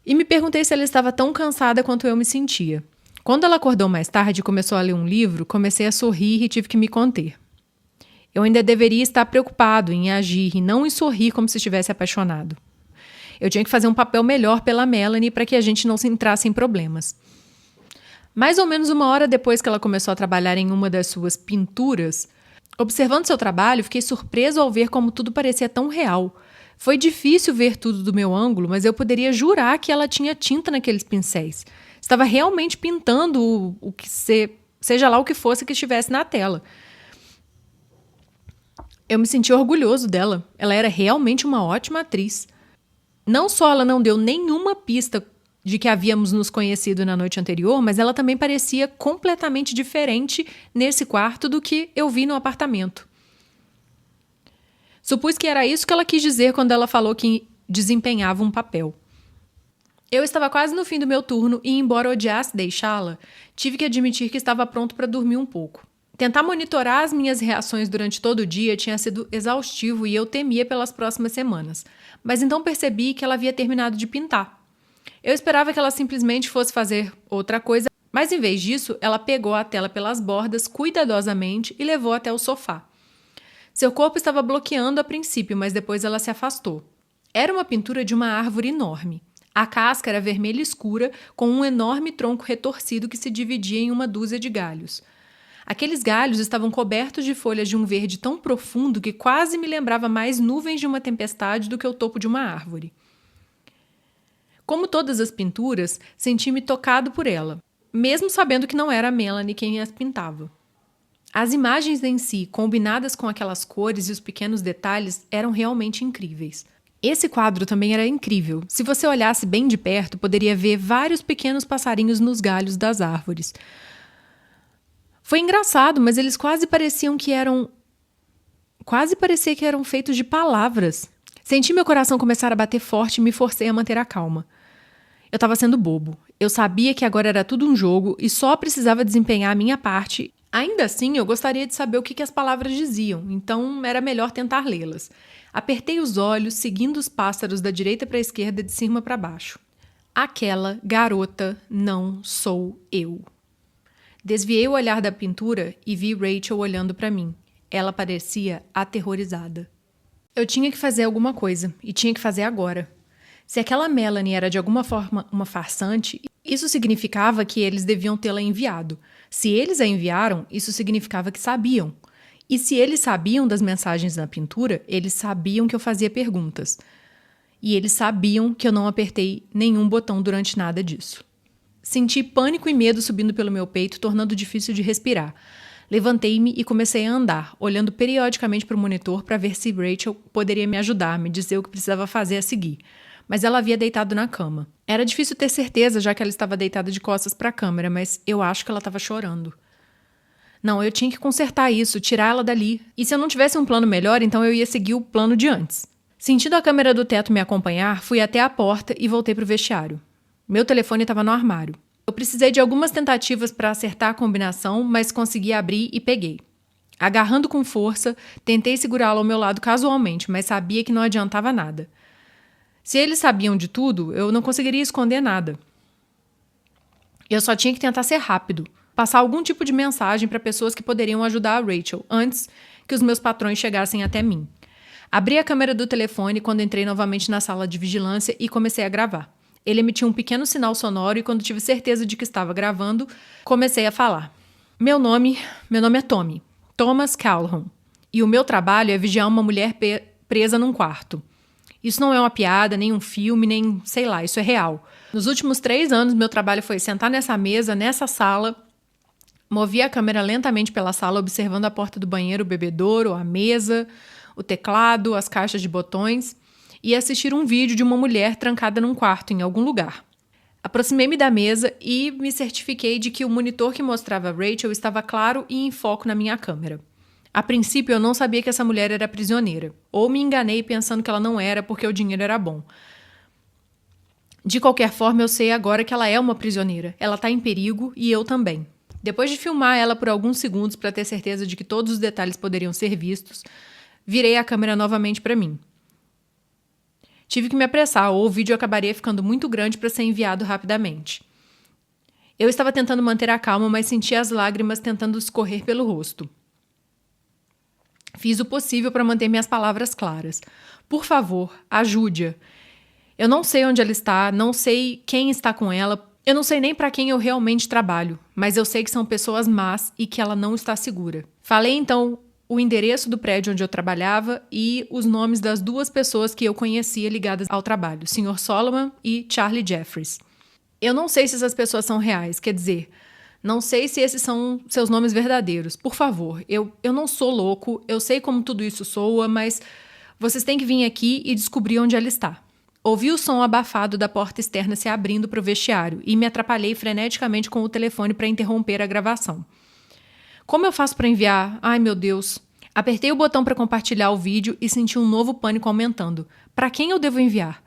e me perguntei se ela estava tão cansada quanto eu me sentia. Quando ela acordou mais tarde e começou a ler um livro, comecei a sorrir e tive que me conter. Eu ainda deveria estar preocupado em agir e não em sorrir como se estivesse apaixonado. Eu tinha que fazer um papel melhor pela Melanie para que a gente não se entrasse em problemas. Mais ou menos 1 hora depois que ela começou a trabalhar em uma das suas pinturas, observando seu trabalho, fiquei surpreso ao ver como tudo parecia tão real. Foi difícil ver tudo do meu ângulo, mas eu poderia jurar que ela tinha tinta naqueles pincéis. Estava realmente pintando o que seja lá o que fosse que estivesse na tela. Eu me senti orgulhoso dela. Ela era realmente uma ótima atriz. Não só ela não deu nenhuma pista de que havíamos nos conhecido na noite anterior, mas ela também parecia completamente diferente nesse quarto do que eu vi no apartamento. Supus que era isso que ela quis dizer quando ela falou que desempenhava um papel. Eu estava quase no fim do meu turno e, embora odiasse deixá-la, tive que admitir que estava pronto para dormir um pouco. Tentar monitorar as minhas reações durante todo o dia tinha sido exaustivo e eu temia pelas próximas semanas. Mas então percebi que ela havia terminado de pintar. Eu esperava que ela simplesmente fosse fazer outra coisa, mas em vez disso, ela pegou a tela pelas bordas cuidadosamente e levou até o sofá. Seu corpo estava bloqueando a princípio, mas depois ela se afastou. Era uma pintura de uma árvore enorme. A casca era vermelha escura, com um enorme tronco retorcido que se dividia em uma dúzia de galhos. Aqueles galhos estavam cobertos de folhas de um verde tão profundo que quase me lembrava mais nuvens de uma tempestade do que o topo de uma árvore. Como todas as pinturas, senti-me tocado por ela, mesmo sabendo que não era a Melanie quem as pintava. As imagens em si, combinadas com aquelas cores e os pequenos detalhes, eram realmente incríveis. Esse quadro também era incrível. Se você olhasse bem de perto, poderia ver vários pequenos passarinhos nos galhos das árvores. Foi engraçado, mas eles quase parecia que eram feitos de palavras. Senti meu coração começar a bater forte e me forcei a manter a calma. Eu estava sendo bobo. Eu sabia que agora era tudo um jogo e só precisava desempenhar a minha parte. Ainda assim, eu gostaria de saber o que as palavras diziam, então era melhor tentar lê-las. Apertei os olhos, seguindo os pássaros da direita para a esquerda, de cima para baixo. Aquela garota não sou eu. Desviei o olhar da pintura e vi Rachel olhando para mim. Ela parecia aterrorizada. Eu tinha que fazer alguma coisa, e tinha que fazer agora. Se aquela Melanie era de alguma forma uma farsante, isso significava que eles deviam tê-la enviado. Se eles a enviaram, isso significava que sabiam. E se eles sabiam das mensagens na pintura, eles sabiam que eu fazia perguntas. E eles sabiam que eu não apertei nenhum botão durante nada disso. Senti pânico e medo subindo pelo meu peito, tornando difícil de respirar. Levantei-me e comecei a andar, olhando periodicamente para o monitor para ver se Rachel poderia me ajudar, me dizer o que precisava fazer a seguir. Mas ela havia deitado na cama. Era difícil ter certeza, já que ela estava deitada de costas para a câmera, mas eu acho que ela estava chorando. Não, eu tinha que consertar isso, tirar ela dali. E se eu não tivesse um plano melhor, então eu ia seguir o plano de antes. Sentindo a câmera do teto me acompanhar, fui até a porta e voltei para o vestiário. Meu telefone estava no armário. Eu precisei de algumas tentativas para acertar a combinação, mas consegui abrir e peguei. Agarrando com força, tentei segurá-lo ao meu lado casualmente, mas sabia que não adiantava nada. Se eles sabiam de tudo, eu não conseguiria esconder nada. Eu só tinha que tentar ser rápido, passar algum tipo de mensagem para pessoas que poderiam ajudar a Rachel antes que os meus patrões chegassem até mim. Abri a câmera do telefone quando entrei novamente na sala de vigilância e comecei a gravar. Ele emitiu um pequeno sinal sonoro e quando tive certeza de que estava gravando, comecei a falar. Meu nome é Tommy, Thomas Calhoun, e o meu trabalho é vigiar uma mulher presa num quarto. Isso não é uma piada, nem um filme, nem sei lá, isso é real. Nos últimos 3 anos, meu trabalho foi sentar nessa mesa, nessa sala, movi a câmera lentamente pela sala, observando a porta do banheiro, o bebedouro, a mesa, o teclado, as caixas de botões, e assistir um vídeo de uma mulher trancada num quarto em algum lugar. Aproximei-me da mesa e me certifiquei de que o monitor que mostrava Rachel estava claro e em foco na minha câmera. A princípio, eu não sabia que essa mulher era prisioneira. Ou me enganei pensando que ela não era porque o dinheiro era bom. De qualquer forma, eu sei agora que ela é uma prisioneira. Ela está em perigo e eu também. Depois de filmar ela por alguns segundos para ter certeza de que todos os detalhes poderiam ser vistos, virei a câmera novamente para mim. Tive que me apressar ou o vídeo acabaria ficando muito grande para ser enviado rapidamente. Eu estava tentando manter a calma, mas sentia as lágrimas tentando escorrer pelo rosto. Fiz o possível para manter minhas palavras claras. Por favor, ajude-a. Eu não sei onde ela está, não sei quem está com ela, eu não sei nem para quem eu realmente trabalho, mas eu sei que são pessoas más e que ela não está segura. Falei então o endereço do prédio onde eu trabalhava e os nomes das duas pessoas que eu conhecia ligadas ao trabalho, Sr. Solomon e Charlie Jeffries. Eu não sei se essas pessoas são reais, quer dizer, não sei se esses são seus nomes verdadeiros. Por favor, eu não sou louco, eu sei como tudo isso soa, mas vocês têm que vir aqui e descobrir onde ela está. Ouvi o som abafado da porta externa se abrindo para o vestiário e me atrapalhei freneticamente com o telefone para interromper a gravação. Como eu faço para enviar? Ai, meu Deus. Apertei o botão para compartilhar o vídeo e senti um novo pânico aumentando. Para quem eu devo enviar?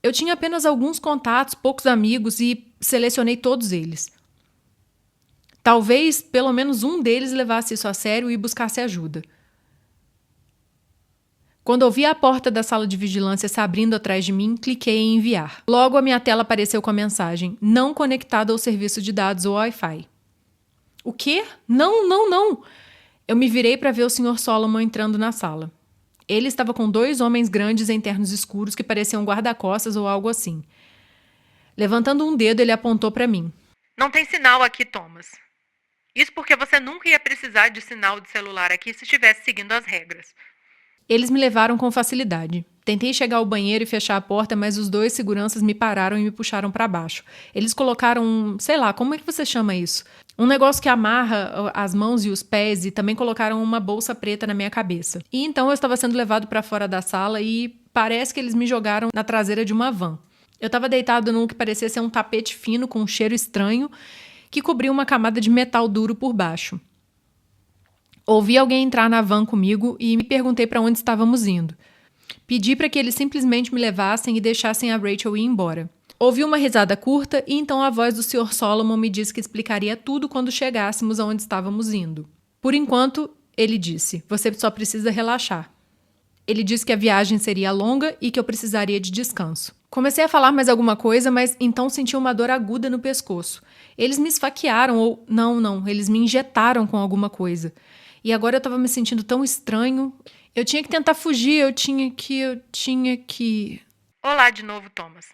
Eu tinha apenas alguns contatos, poucos amigos e selecionei todos eles. Talvez pelo menos um deles levasse isso a sério e buscasse ajuda. Quando ouvi a porta da sala de vigilância se abrindo atrás de mim, cliquei em enviar. Logo a minha tela apareceu com a mensagem: não conectado ao serviço de dados ou Wi-Fi. O quê? Não! Eu me virei para ver o Sr. Solomon entrando na sala. Ele estava com 2 homens grandes em ternos escuros que pareciam guarda-costas ou algo assim. Levantando um dedo, ele apontou para mim. Não tem sinal aqui, Thomas. Isso porque você nunca ia precisar de sinal de celular aqui se estivesse seguindo as regras. Eles me levaram com facilidade. Tentei chegar ao banheiro e fechar a porta, mas os 2 seguranças me pararam e me puxaram para baixo. Eles colocaram, sei lá, como é que você chama isso? Um negócio que amarra as mãos e os pés e também colocaram uma bolsa preta na minha cabeça. E então eu estava sendo levado para fora da sala e parece que eles me jogaram na traseira de uma van. Eu estava deitado num que parecia ser um tapete fino com um cheiro estranho que cobria uma camada de metal duro por baixo. Ouvi alguém entrar na van comigo e me perguntei para onde estávamos indo. Pedi para que eles simplesmente me levassem e deixassem a Rachel ir embora. Ouvi uma risada curta e então a voz do Sr. Solomon me disse que explicaria tudo quando chegássemos aonde estávamos indo. Por enquanto, ele disse, você só precisa relaxar. Ele disse que a viagem seria longa e que eu precisaria de descanso. Comecei a falar mais alguma coisa, mas então senti uma dor aguda no pescoço. Eles me esfaquearam ou... Não, eles me injetaram com alguma coisa. E agora eu estava me sentindo tão estranho. Eu tinha que tentar fugir, eu tinha que... Olá de novo, Thomas.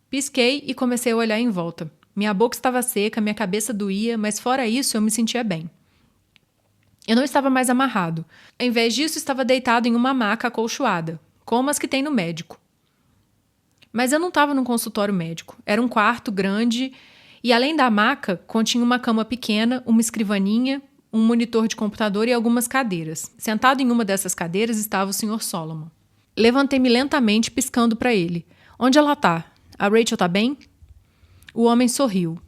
Pisquei e comecei a olhar em volta. Minha boca estava seca, minha cabeça doía, mas fora isso eu me sentia bem. Eu não estava mais amarrado. Em vez disso, estava deitado em uma maca acolchoada, como as que tem no médico. Mas eu não estava num consultório médico. Era um quarto grande e, além da maca, continha uma cama pequena, uma escrivaninha, um monitor de computador e algumas cadeiras. Sentado em uma dessas cadeiras estava o Sr. Solomon. Levantei-me lentamente, piscando para ele. Onde ela está? A Rachel está bem? O homem sorriu.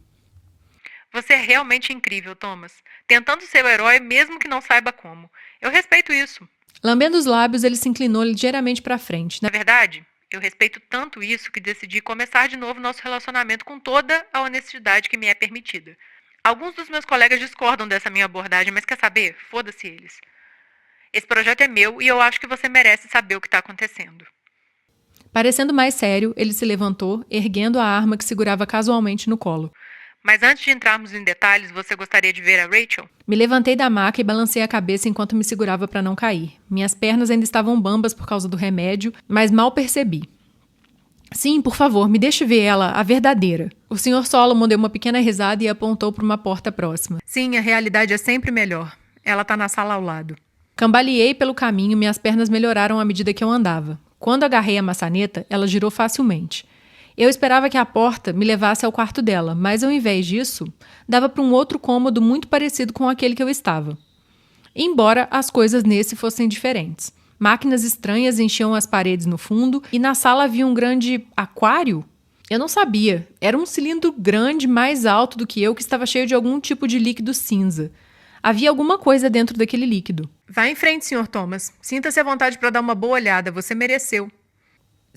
Você é realmente incrível, Thomas. Tentando ser o herói mesmo que não saiba como. Eu respeito isso. Lambendo os lábios, ele se inclinou ligeiramente para frente. Na verdade, eu respeito tanto isso que decidi começar de novo nosso relacionamento com toda a honestidade que me é permitida. Alguns dos meus colegas discordam dessa minha abordagem, mas quer saber? Foda-se eles. Esse projeto é meu e eu acho que você merece saber o que está acontecendo. Parecendo mais sério, ele se levantou, erguendo a arma que segurava casualmente no colo. Mas antes de entrarmos em detalhes, você gostaria de ver a Rachel? Me levantei da maca e balancei a cabeça enquanto me segurava para não cair. Minhas pernas ainda estavam bambas por causa do remédio, mas mal percebi. Sim, por favor, me deixe ver ela, a verdadeira. O Sr. Solomon deu uma pequena risada e apontou para uma porta próxima. Sim, a realidade é sempre melhor. Ela está na sala ao lado. Cambaleei pelo caminho e minhas pernas melhoraram à medida que eu andava. Quando agarrei a maçaneta, ela girou facilmente. Eu esperava que a porta me levasse ao quarto dela, mas ao invés disso, dava para um outro cômodo muito parecido com aquele que eu estava. Embora as coisas nesse fossem diferentes. Máquinas estranhas enchiam as paredes no fundo e na sala havia um grande aquário. Eu não sabia. Era um cilindro grande, mais alto do que eu, que estava cheio de algum tipo de líquido cinza. Havia alguma coisa dentro daquele líquido. Vá em frente, Sr. Thomas. Sinta-se à vontade para dar uma boa olhada. Você mereceu.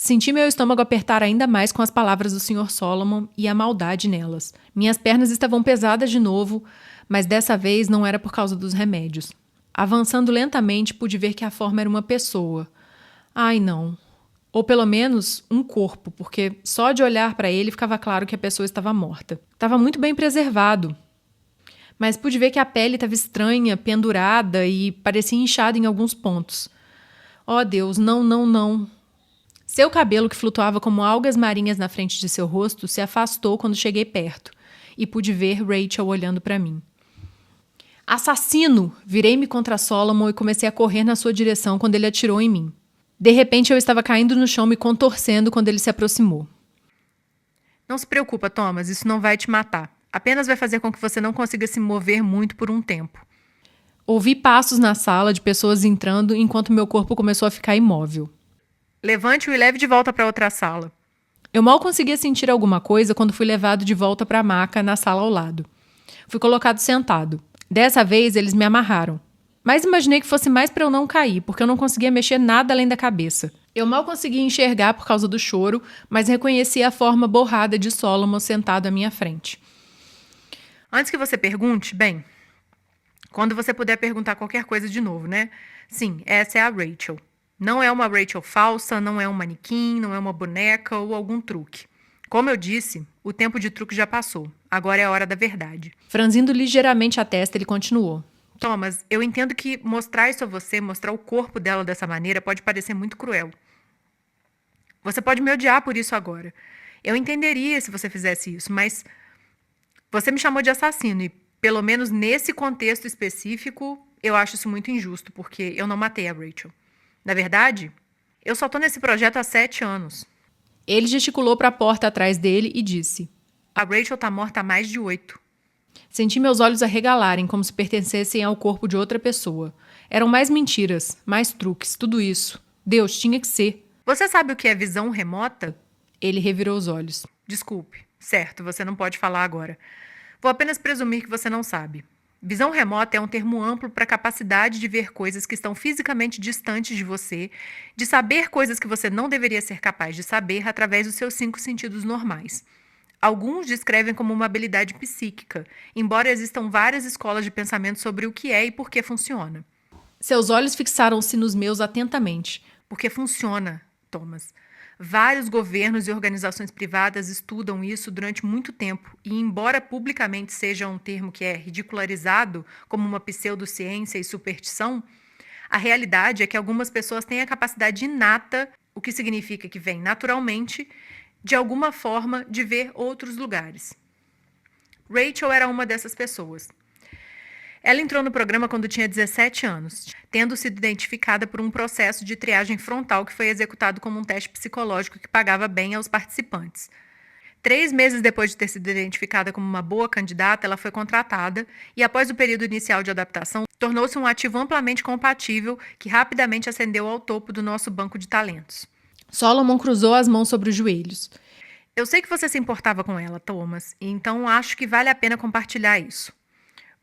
Senti meu estômago apertar ainda mais com as palavras do Sr. Solomon e a maldade nelas. Minhas pernas estavam pesadas de novo, mas dessa vez não era por causa dos remédios. Avançando lentamente, pude ver que a forma era uma pessoa. Ai, não. Ou pelo menos um corpo, porque só de olhar para ele ficava claro que a pessoa estava morta. Estava muito bem preservado. Mas pude ver que a pele estava estranha, pendurada e parecia inchada em alguns pontos. Oh, Deus, não, não, não. Seu cabelo, que flutuava como algas marinhas na frente de seu rosto, se afastou quando cheguei perto e pude ver Rachel olhando para mim. Assassino! Virei-me contra Solomon e comecei a correr na sua direção quando ele atirou em mim. De repente, eu estava caindo no chão me contorcendo quando ele se aproximou. Não se preocupa, Thomas, isso não vai te matar. Apenas vai fazer com que você não consiga se mover muito por um tempo. Ouvi passos na sala de pessoas entrando enquanto meu corpo começou a ficar imóvel. Levante-o e leve de volta para outra sala. Eu mal conseguia sentir alguma coisa quando fui levado de volta para a maca na sala ao lado. Fui colocado sentado. Dessa vez, eles me amarraram. Mas imaginei que fosse mais para eu não cair, porque eu não conseguia mexer nada além da cabeça. Eu mal conseguia enxergar por causa do choro, mas reconheci a forma borrada de Solomon sentado à minha frente. Antes que você pergunte, bem, quando você puder perguntar qualquer coisa de novo, né? Sim, essa é a Rachel. Não é uma Rachel falsa, não é um manequim, não é uma boneca ou algum truque. Como eu disse, o tempo de truque já passou. Agora é a hora da verdade. Franzindo ligeiramente a testa, ele continuou. Thomas, eu entendo que mostrar isso a você, mostrar o corpo dela dessa maneira, pode parecer muito cruel. Você pode me odiar por isso agora. Eu entenderia se você fizesse isso, mas você me chamou de assassino e, pelo menos nesse contexto específico, eu acho isso muito injusto, porque eu não matei a Rachel. Na verdade, eu só tô nesse projeto há 7 anos. Ele gesticulou para a porta atrás dele e disse: A Rachel tá morta há mais de 8. Senti meus olhos arregalarem como se pertencessem ao corpo de outra pessoa. Eram mais mentiras, mais truques, tudo isso. Deus, tinha que ser. Você sabe o que é visão remota? Ele revirou os olhos. Desculpe. Certo, você não pode falar agora. Vou apenas presumir que você não sabe. Visão remota é um termo amplo para a capacidade de ver coisas que estão fisicamente distantes de você, de saber coisas que você não deveria ser capaz de saber através dos seus 5 sentidos normais. Alguns descrevem como uma habilidade psíquica, embora existam várias escolas de pensamento sobre o que é e por que funciona. Seus olhos fixaram-se nos meus atentamente. Porque funciona, Thomas. Vários governos e organizações privadas estudam isso durante muito tempo e, embora publicamente seja um termo que é ridicularizado como uma pseudociência e superstição, a realidade é que algumas pessoas têm a capacidade inata, o que significa que vem naturalmente, de alguma forma, de ver outros lugares. Rachel era uma dessas pessoas. Ela entrou no programa quando tinha 17 anos, tendo sido identificada por um processo de triagem frontal que foi executado como um teste psicológico que pagava bem aos participantes. 3 meses depois de ter sido identificada como uma boa candidata, ela foi contratada e, após o período inicial de adaptação, tornou-se um ativo amplamente compatível que rapidamente ascendeu ao topo do nosso banco de talentos. Solomon cruzou as mãos sobre os joelhos. Eu sei que você se importava com ela, Thomas, e então acho que vale a pena compartilhar isso.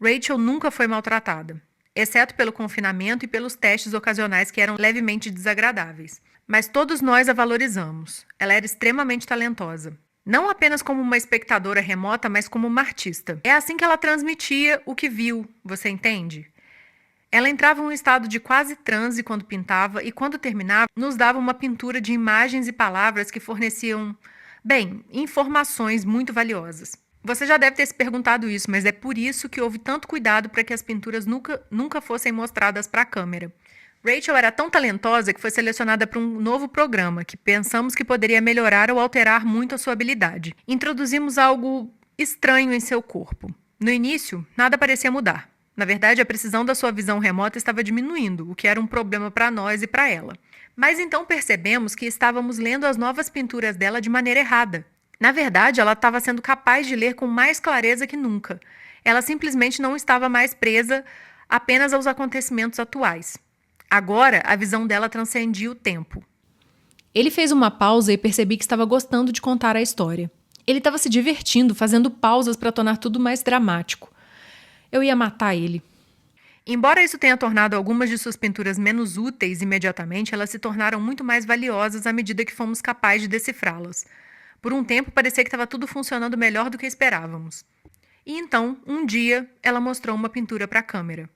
Rachel nunca foi maltratada, exceto pelo confinamento e pelos testes ocasionais que eram levemente desagradáveis. Mas todos nós a valorizamos. Ela era extremamente talentosa. Não apenas como uma espectadora remota, mas como uma artista. É assim que ela transmitia o que viu, você entende? Ela entrava em um estado de quase transe quando pintava e, quando terminava, nos dava uma pintura de imagens e palavras que forneciam, bem, informações muito valiosas. Você já deve ter se perguntado isso, mas é por isso que houve tanto cuidado para que as pinturas nunca fossem mostradas para a câmera. Rachel era tão talentosa que foi selecionada para um novo programa que pensamos que poderia melhorar ou alterar muito a sua habilidade. Introduzimos algo estranho em seu corpo. No início, nada parecia mudar. Na verdade, a precisão da sua visão remota estava diminuindo, o que era um problema para nós e para ela. Mas então percebemos que estávamos lendo as novas pinturas dela de maneira errada. Na verdade, ela estava sendo capaz de ler com mais clareza que nunca. Ela simplesmente não estava mais presa apenas aos acontecimentos atuais. Agora, a visão dela transcendia o tempo. Ele fez uma pausa e percebi que estava gostando de contar a história. Ele estava se divertindo, fazendo pausas para tornar tudo mais dramático. Eu ia matar ele. Embora isso tenha tornado algumas de suas pinturas menos úteis imediatamente, elas se tornaram muito mais valiosas à medida que fomos capazes de decifrá-las. Por um tempo, parecia que estava tudo funcionando melhor do que esperávamos. E então, um dia, ela mostrou uma pintura para a câmera.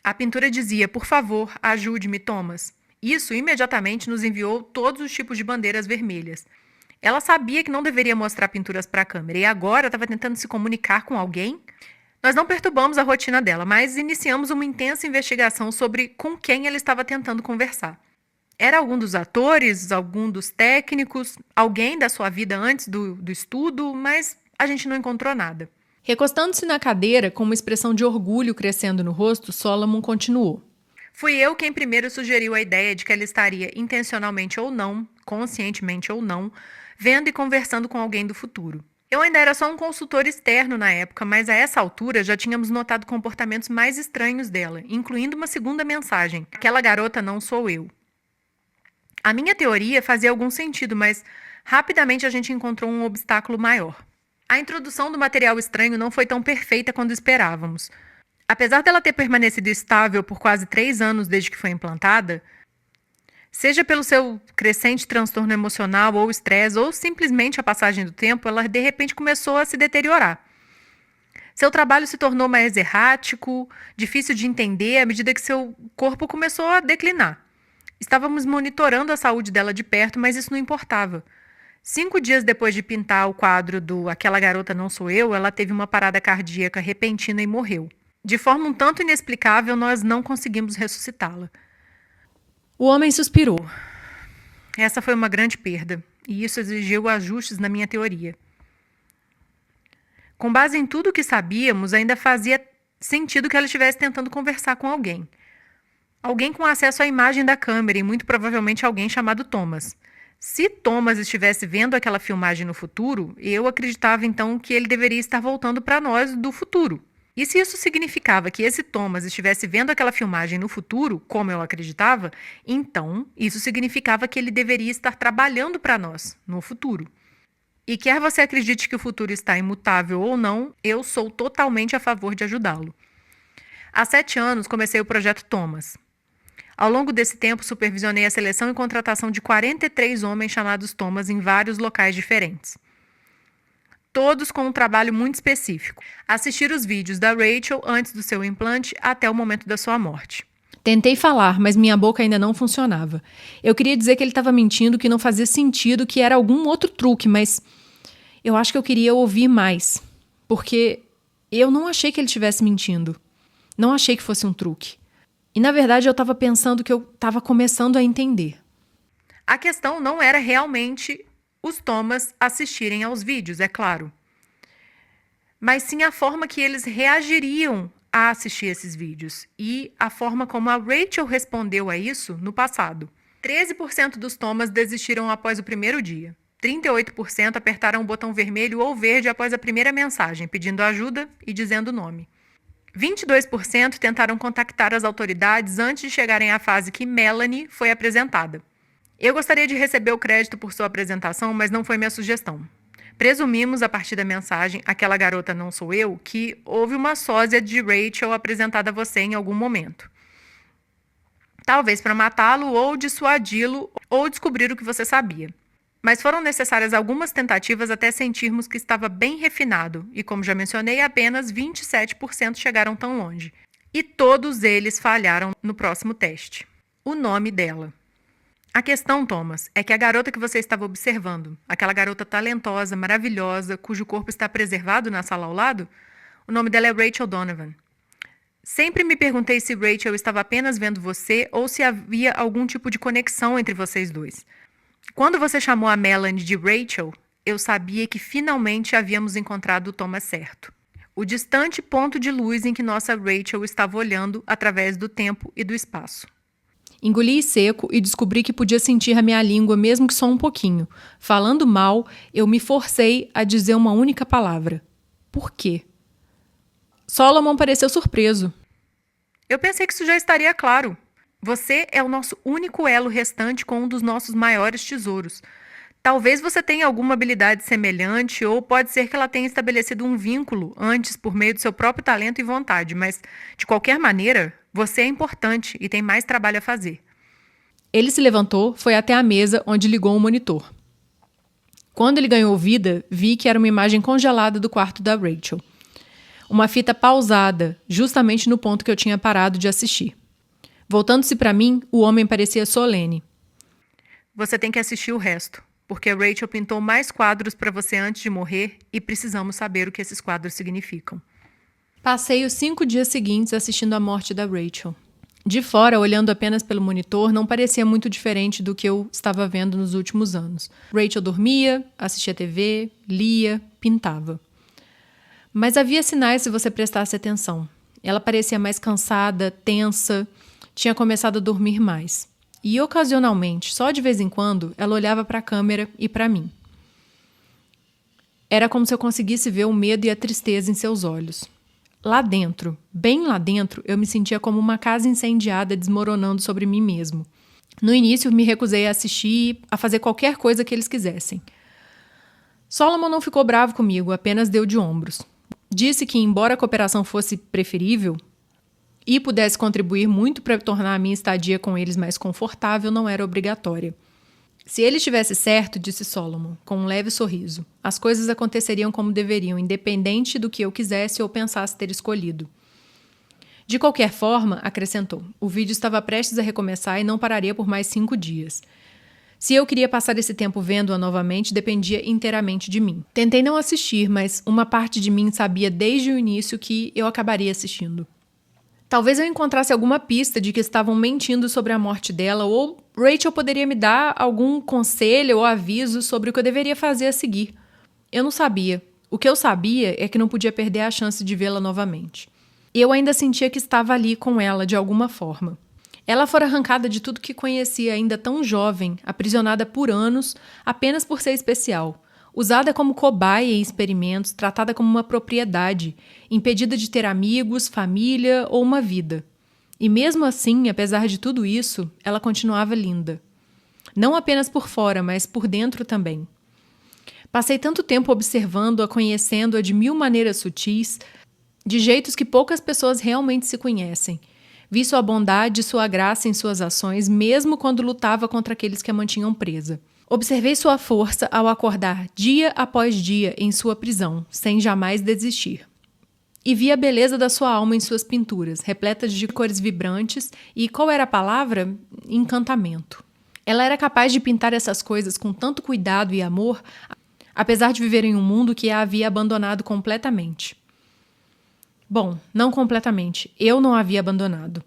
A pintura dizia: "Por favor, ajude-me, Thomas." Isso imediatamente nos enviou todos os tipos de bandeiras vermelhas. Ela sabia que não deveria mostrar pinturas para a câmera e agora estava tentando se comunicar com alguém? Nós não perturbamos a rotina dela, mas iniciamos uma intensa investigação sobre com quem ela estava tentando conversar. Era algum dos atores, algum dos técnicos, alguém da sua vida antes do estudo, mas a gente não encontrou nada. Recostando-se na cadeira, com uma expressão de orgulho crescendo no rosto, Solomon continuou. Fui eu quem primeiro sugeriu a ideia de que ela estaria intencionalmente ou não, conscientemente ou não, vendo e conversando com alguém do futuro. Eu ainda era só um consultor externo na época, mas a essa altura já tínhamos notado comportamentos mais estranhos dela, incluindo uma segunda mensagem: "Aquela garota não sou eu." A minha teoria fazia algum sentido, mas rapidamente a gente encontrou um obstáculo maior. A introdução do material estranho não foi tão perfeita quanto esperávamos. Apesar dela ter permanecido estável por quase 3 anos desde que foi implantada, seja pelo seu crescente transtorno emocional ou estresse, ou simplesmente a passagem do tempo, ela de repente começou a se deteriorar. Seu trabalho se tornou mais errático, difícil de entender à medida que seu corpo começou a declinar. Estávamos monitorando a saúde dela de perto, mas isso não importava. 5 dias depois de pintar o quadro do "Aquela Garota Não Sou Eu", ela teve uma parada cardíaca repentina e morreu. De forma um tanto inexplicável, nós não conseguimos ressuscitá-la. O homem suspirou. Essa foi uma grande perda, e isso exigiu ajustes na minha teoria. Com base em tudo o que sabíamos, ainda fazia sentido que ela estivesse tentando conversar com alguém. Alguém com acesso à imagem da câmera e muito provavelmente alguém chamado Thomas. Se Thomas estivesse vendo aquela filmagem no futuro, eu acreditava então que ele deveria estar voltando para nós do futuro. E se isso significava que esse Thomas estivesse vendo aquela filmagem no futuro, como eu acreditava, então isso significava que ele deveria estar trabalhando para nós no futuro. E quer você acredite que o futuro está imutável ou não, eu sou totalmente a favor de ajudá-lo. Há 7 anos comecei o projeto Thomas. Ao longo desse tempo, supervisionei a seleção e contratação de 43 homens chamados Thomas em vários locais diferentes. Todos com um trabalho muito específico: assistir os vídeos da Rachel antes do seu implante até o momento da sua morte. Tentei falar, mas minha boca ainda não funcionava. Eu queria dizer que ele estava mentindo, que não fazia sentido, que era algum outro truque, mas eu acho que eu queria ouvir mais. Porque eu não achei que ele estivesse mentindo. Não achei que fosse um truque. E, na verdade, eu estava pensando que eu estava começando a entender. A questão não era realmente os Thomas assistirem aos vídeos, é claro. Mas sim a forma que eles reagiriam a assistir esses vídeos e a forma como a Rachel respondeu a isso no passado. 13% dos Thomas desistiram após o primeiro dia. 38% apertaram o botão vermelho ou verde após a primeira mensagem, pedindo ajuda e dizendo o nome. 22% tentaram contactar as autoridades antes de chegarem à fase que Melanie foi apresentada. Eu gostaria de receber o crédito por sua apresentação, mas não foi minha sugestão. Presumimos, a partir da mensagem "Aquela Garota Não Sou Eu", que houve uma sósia de Rachel apresentada a você em algum momento. Talvez para matá-lo ou dissuadi-lo ou descobrir o que você sabia. Mas foram necessárias algumas tentativas até sentirmos que estava bem refinado e, como já mencionei, apenas 27% chegaram tão longe. E todos eles falharam no próximo teste. O nome dela. A questão, Thomas, é que a garota que você estava observando, aquela garota talentosa, maravilhosa, cujo corpo está preservado na sala ao lado, o nome dela é Rachel Donovan. Sempre me perguntei se Rachel estava apenas vendo você ou se havia algum tipo de conexão entre vocês dois. Quando você chamou a Melanie de Rachel, eu sabia que finalmente havíamos encontrado o Thomas certo. O distante ponto de luz em que nossa Rachel estava olhando através do tempo e do espaço. Engoli seco e descobri que podia sentir a minha língua, mesmo que só um pouquinho. Falando mal, eu me forcei a dizer uma única palavra. Por quê? Solomon pareceu surpreso. Eu pensei que isso já estaria claro. Você é o nosso único elo restante com um dos nossos maiores tesouros. Talvez você tenha alguma habilidade semelhante, ou pode ser que ela tenha estabelecido um vínculo antes por meio do seu próprio talento e vontade, mas, de qualquer maneira, Você é importante e tem mais trabalho a fazer. Ele se levantou, foi até a mesa onde ligou o monitor. Quando ele ganhou vida, vi que era uma imagem congelada do quarto da Rachel. Uma fita pausada, justamente no ponto que eu tinha parado de assistir. Voltando-se para mim, o homem parecia solene. Você tem que assistir o resto, porque Rachel pintou mais quadros para você antes de morrer e precisamos saber o que esses quadros significam. Passei os 5 dias seguintes assistindo a morte da Rachel. De fora, olhando apenas pelo monitor, não parecia muito diferente do que eu estava vendo nos últimos anos. Rachel dormia, assistia TV, lia, pintava. Mas havia sinais se você prestasse atenção. Ela parecia mais cansada, tensa, tinha começado a dormir mais. E, ocasionalmente, só de vez em quando, ela olhava para a câmera e para mim. Era como se eu conseguisse ver o medo e a tristeza em seus olhos. Lá dentro, bem lá dentro, eu me sentia como uma casa incendiada desmoronando sobre mim mesmo. No início, me recusei a assistir, a fazer qualquer coisa que eles quisessem. Solomon não ficou bravo comigo, apenas deu de ombros. Disse que, embora a cooperação fosse preferível e pudesse contribuir muito para tornar a minha estadia com eles mais confortável, não era obrigatória. Se ele estivesse certo, disse Solomon, com um leve sorriso, as coisas aconteceriam como deveriam, independente do que eu quisesse ou pensasse ter escolhido. De qualquer forma, acrescentou, o vídeo estava prestes a recomeçar e não pararia por mais 5 dias. Se eu queria passar esse tempo vendo-a novamente, dependia inteiramente de mim. Tentei não assistir, mas uma parte de mim sabia desde o início que eu acabaria assistindo. Talvez eu encontrasse alguma pista de que estavam mentindo sobre a morte dela, ou Rachel poderia me dar algum conselho ou aviso sobre o que eu deveria fazer a seguir. Eu não sabia. O que eu sabia é que não podia perder a chance de vê-la novamente. Eu ainda sentia que estava ali com ela de alguma forma. Ela fora arrancada de tudo que conhecia ainda tão jovem, aprisionada por anos, apenas por ser especial. Usada como cobaia em experimentos, tratada como uma propriedade, impedida de ter amigos, família ou uma vida. E mesmo assim, apesar de tudo isso, ela continuava linda. Não apenas por fora, mas por dentro também. Passei tanto tempo observando-a, conhecendo-a de 1000 maneiras sutis, de jeitos que poucas pessoas realmente se conhecem. Vi sua bondade e sua graça em suas ações, mesmo quando lutava contra aqueles que a mantinham presa. Observei sua força ao acordar dia após dia em sua prisão, sem jamais desistir. E vi a beleza da sua alma em suas pinturas, repletas de cores vibrantes e, qual era a palavra? Encantamento. Ela era capaz de pintar essas coisas com tanto cuidado e amor, apesar de viver em um mundo que a havia abandonado completamente. Bom, não completamente. Eu não a havia abandonado.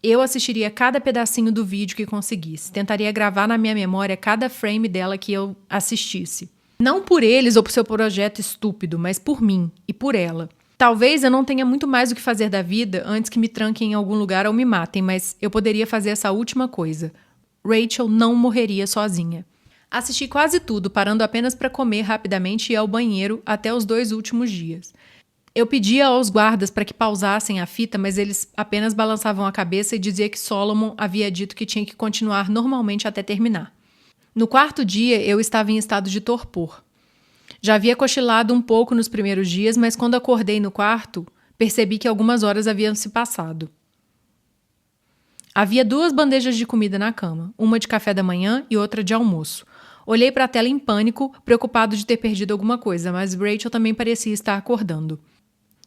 Eu assistiria cada pedacinho do vídeo que conseguisse. Tentaria gravar na minha memória cada frame dela que eu assistisse. Não por eles ou por seu projeto estúpido, mas por mim e por ela. Talvez eu não tenha muito mais o que fazer da vida antes que me tranquem em algum lugar ou me matem, mas eu poderia fazer essa última coisa. Rachel não morreria sozinha. Assisti quase tudo, parando apenas para comer rapidamente e ir ao banheiro até os 2 últimos dias. Eu pedia aos guardas para que pausassem a fita, mas eles apenas balançavam a cabeça e diziam que Solomon havia dito que tinha que continuar normalmente até terminar. No 4º dia, eu estava em estado de torpor. Já havia cochilado um pouco nos primeiros dias, mas quando acordei no quarto, percebi que algumas horas haviam se passado. Havia 2 bandejas de comida na cama, uma de café da manhã e outra de almoço. Olhei para a tela em pânico, preocupado de ter perdido alguma coisa, mas Rachel também parecia estar acordando.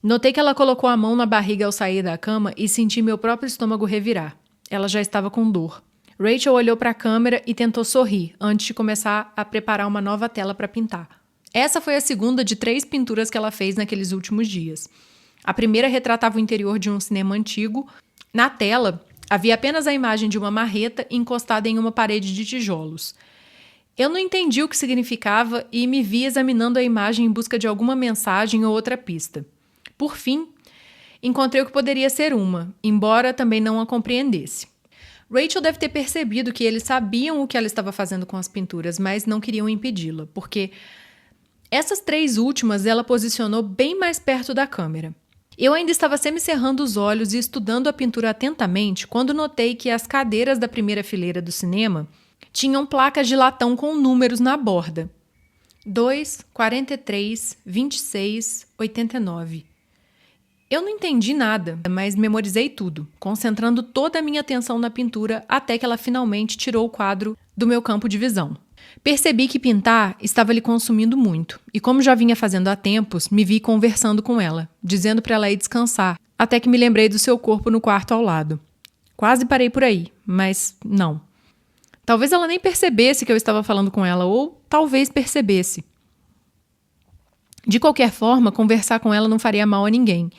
Notei que ela colocou a mão na barriga ao sair da cama e senti meu próprio estômago revirar. Ela já estava com dor. Rachel olhou para a câmera e tentou sorrir, antes de começar a preparar uma nova tela para pintar. Essa foi a segunda de 3 pinturas que ela fez naqueles últimos dias. A primeira retratava o interior de um cinema antigo. Na tela, havia apenas a imagem de uma marreta encostada em uma parede de tijolos. Eu não entendi o que significava e me vi examinando a imagem em busca de alguma mensagem ou outra pista. Por fim, encontrei o que poderia ser uma, embora também não a compreendesse. Rachel deve ter percebido que eles sabiam o que ela estava fazendo com as pinturas, mas não queriam impedi-la, porque essas 3 últimas ela posicionou bem mais perto da câmera. Eu ainda estava semicerrando os olhos e estudando a pintura atentamente quando notei que as cadeiras da primeira fileira do cinema tinham placas de latão com números na borda. 2, 43, 26, 89. Eu não entendi nada, mas memorizei tudo, concentrando toda a minha atenção na pintura até que ela finalmente tirou o quadro do meu campo de visão. Percebi que pintar estava lhe consumindo muito, e como já vinha fazendo há tempos, me vi conversando com ela, dizendo para ela ir descansar, até que me lembrei do seu corpo no quarto ao lado. Quase parei por aí, mas não. Talvez ela nem percebesse que eu estava falando com ela, ou talvez percebesse. De qualquer forma, conversar com ela não faria mal a ninguém.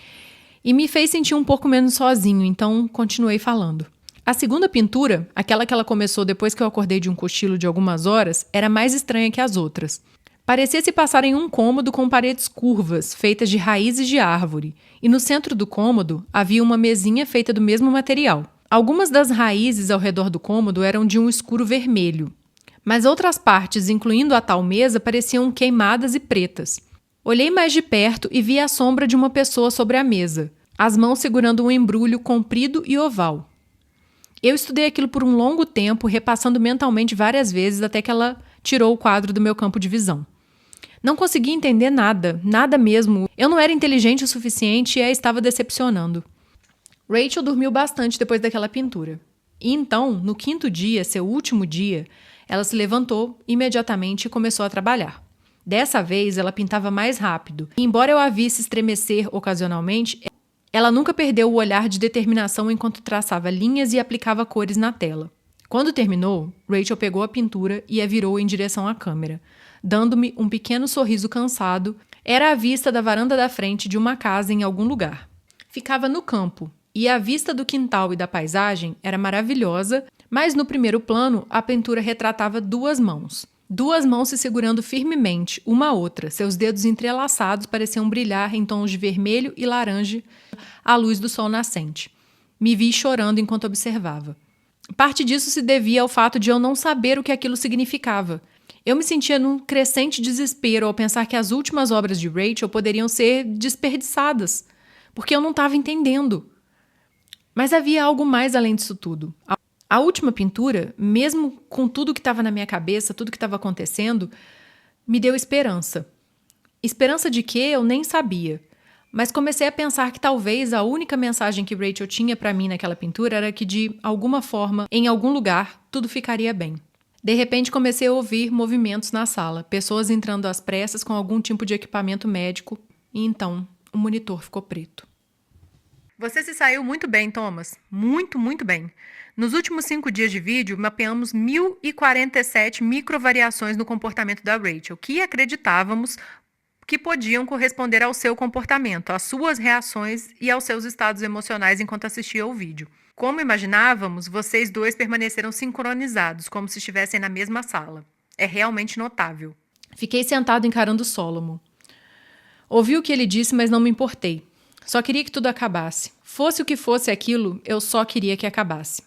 E me fez sentir um pouco menos sozinho, então continuei falando. A segunda pintura, aquela que ela começou depois que eu acordei de um cochilo de algumas horas, era mais estranha que as outras. Parecia se passar em um cômodo com paredes curvas, feitas de raízes de árvore, e no centro do cômodo havia uma mesinha feita do mesmo material. Algumas das raízes ao redor do cômodo eram de um escuro vermelho, mas outras partes, incluindo a tal mesa, pareciam queimadas e pretas. Olhei mais de perto e vi a sombra de uma pessoa sobre a mesa, as mãos segurando um embrulho comprido e oval. Eu estudei aquilo por um longo tempo, repassando mentalmente várias vezes até que ela tirou o quadro do meu campo de visão. Não consegui entender nada, nada mesmo. Eu não era inteligente o suficiente e a estava decepcionando. Rachel dormiu bastante depois daquela pintura. E então, no quinto dia, seu último dia, ela se levantou imediatamente e começou a trabalhar. Dessa vez, ela pintava mais rápido. E, embora eu a visse estremecer ocasionalmente, ela nunca perdeu o olhar de determinação enquanto traçava linhas e aplicava cores na tela. Quando terminou, Rachel pegou a pintura e a virou em direção à câmera, dando-me um pequeno sorriso cansado. Era a vista da varanda da frente de uma casa em algum lugar. Ficava no campo, e a vista do quintal e da paisagem era maravilhosa, mas no primeiro plano a pintura retratava duas mãos. Duas mãos se segurando firmemente, uma a outra. Seus dedos entrelaçados pareciam brilhar em tons de vermelho e laranja à luz do sol nascente. Me vi chorando enquanto observava. Parte disso se devia ao fato de eu não saber o que aquilo significava. Eu me sentia num crescente desespero ao pensar que as últimas obras de Rachel poderiam ser desperdiçadas, porque eu não estava entendendo. Mas havia algo mais além disso tudo. A última pintura, mesmo com tudo que estava na minha cabeça, tudo que estava acontecendo, me deu esperança. Esperança de quê? Eu nem sabia. Mas comecei a pensar que talvez a única mensagem que Rachel tinha para mim naquela pintura era que, de alguma forma, em algum lugar, tudo ficaria bem. De repente, comecei a ouvir movimentos na sala, pessoas entrando às pressas com algum tipo de equipamento médico, e então o monitor ficou preto. Você se saiu muito bem, Thomas. Muito, muito bem. Nos últimos 5 dias de vídeo, mapeamos 1.047 microvariações no comportamento da Rachel, que acreditávamos que podiam corresponder ao seu comportamento, às suas reações e aos seus estados emocionais enquanto assistia ao vídeo. Como imaginávamos, vocês dois permaneceram sincronizados, como se estivessem na mesma sala. É realmente notável. Fiquei sentado encarando Solomon. Ouvi o que ele disse, mas não me importei. Só queria que tudo acabasse. Fosse o que fosse aquilo, eu só queria que acabasse.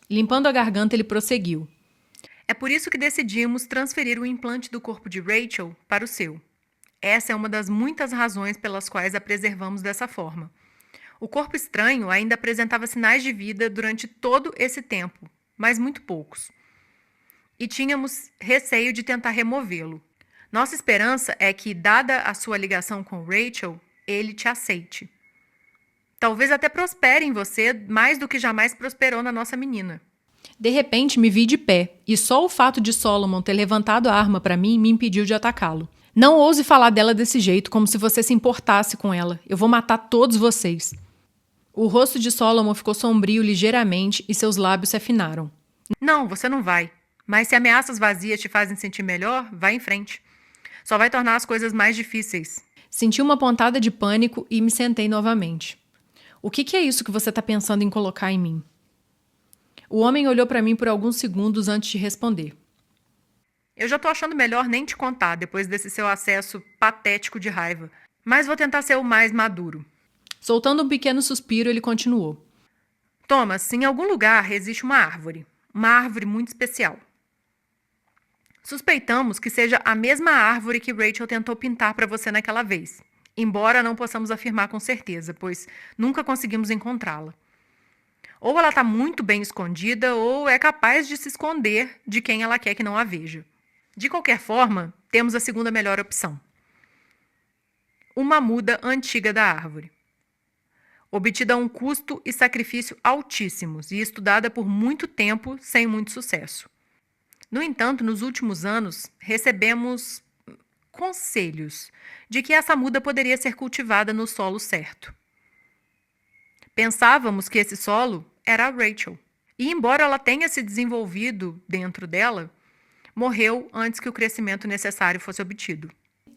Limpando a garganta, ele prosseguiu. É por isso que decidimos transferir o implante do corpo de Rachel para o seu. Essa é uma das muitas razões pelas quais a preservamos dessa forma. O corpo estranho ainda apresentava sinais de vida durante todo esse tempo, mas muito poucos. E tínhamos receio de tentar removê-lo. Nossa esperança é que, dada a sua ligação com Rachel, ele te aceite. Talvez até prospere em você mais do que jamais prosperou na nossa menina. De repente, me vi de pé, e só o fato de Solomon ter levantado a arma para mim me impediu de atacá-lo. Não ouse falar dela desse jeito, como se você se importasse com ela. Eu vou matar todos vocês. O rosto de Solomon ficou sombrio ligeiramente e seus lábios se afinaram. Não, você não vai. Mas se ameaças vazias te fazem sentir melhor, vá em frente. Só vai tornar as coisas mais difíceis. Senti uma pontada de pânico e me sentei novamente. O que é isso que você está pensando em colocar em mim? O homem olhou para mim por alguns segundos antes de responder. Eu já estou achando melhor nem te contar depois desse seu acesso patético de raiva. Mas vou tentar ser o mais maduro. Soltando um pequeno suspiro, ele continuou. Thomas, em algum lugar existe uma árvore. Uma árvore muito especial. Suspeitamos que seja a mesma árvore que Rachel tentou pintar para você naquela vez. Embora não possamos afirmar com certeza, pois nunca conseguimos encontrá-la. Ou ela está muito bem escondida, ou é capaz de se esconder de quem ela quer que não a veja. De qualquer forma, temos a segunda melhor opção. Uma muda antiga da árvore. obtida a um custo e sacrifício altíssimos e estudada por muito tempo sem muito sucesso. No entanto, nos últimos anos, recebemos conselhos de que essa muda poderia ser cultivada no solo certo. Pensávamos que esse solo era a Rachel. E embora ela tenha se desenvolvido dentro dela, morreu antes que o crescimento necessário fosse obtido.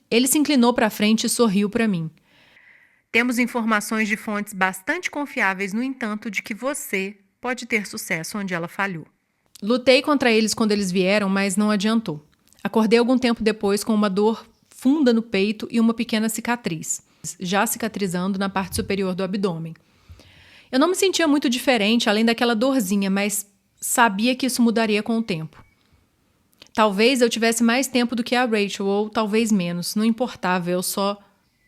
Ele se inclinou para frente e sorriu para mim. Temos informações de fontes bastante confiáveis, no entanto, de que você pode ter sucesso onde ela falhou. Lutei contra eles quando eles vieram, mas não adiantou. Acordei algum tempo depois com uma dor funda no peito e uma pequena cicatriz, já cicatrizando na parte superior do abdômen. Eu não me sentia muito diferente, além daquela dorzinha, mas sabia que isso mudaria com o tempo. Talvez eu tivesse mais tempo do que a Rachel, ou talvez menos. Não importava, eu só...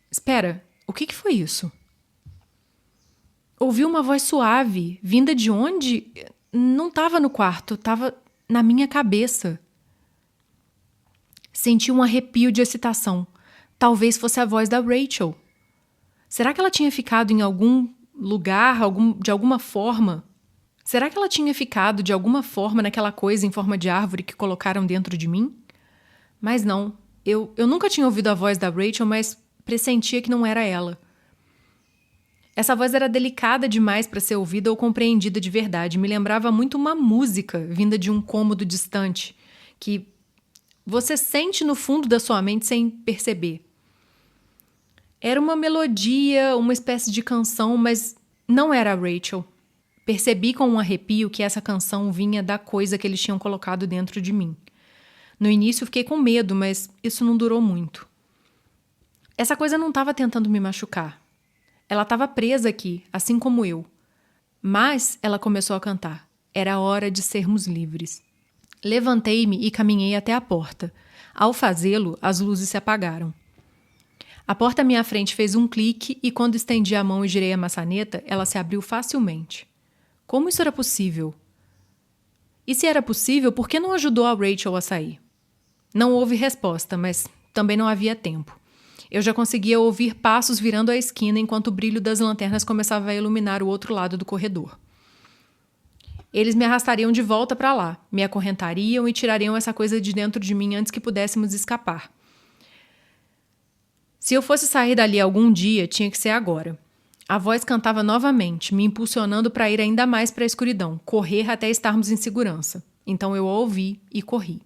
Espera, o que foi isso? Ouvi uma voz suave, vinda de onde? Não estava no quarto, estava na minha cabeça. Senti um arrepio de excitação. Talvez fosse a voz da Rachel. Será que ela tinha ficado em algum lugar, de alguma forma? Será que ela tinha ficado de alguma forma naquela coisa em forma de árvore que colocaram dentro de mim? Mas não. Eu nunca tinha ouvido a voz da Rachel, mas pressentia que não era ela. Essa voz era delicada demais para ser ouvida ou compreendida de verdade. Me lembrava muito uma música vinda de um cômodo distante, que você sente no fundo da sua mente sem perceber. Era uma melodia, uma espécie de canção, mas não era a Rachel. Percebi com um arrepio que essa canção vinha da coisa que eles tinham colocado dentro de mim. No início fiquei com medo, mas isso não durou muito. Essa coisa não estava tentando me machucar. Ela estava presa aqui, assim como eu. Mas ela começou a cantar. Era hora de sermos livres. Levantei-me e caminhei até a porta. Ao fazê-lo, as luzes se apagaram. A porta à minha frente fez um clique e quando estendi a mão e girei a maçaneta, ela se abriu facilmente. Como isso era possível? E se era possível, por que não ajudou a Rachel a sair? Não houve resposta, mas também não havia tempo. Eu já conseguia ouvir passos virando a esquina enquanto o brilho das lanternas começava a iluminar o outro lado do corredor. Eles me arrastariam de volta para lá, me acorrentariam e tirariam essa coisa de dentro de mim antes que pudéssemos escapar. Se eu fosse sair dali algum dia, tinha que ser agora. A voz cantava novamente, me impulsionando para ir ainda mais para a escuridão, correr até estarmos em segurança. Então eu a ouvi e corri.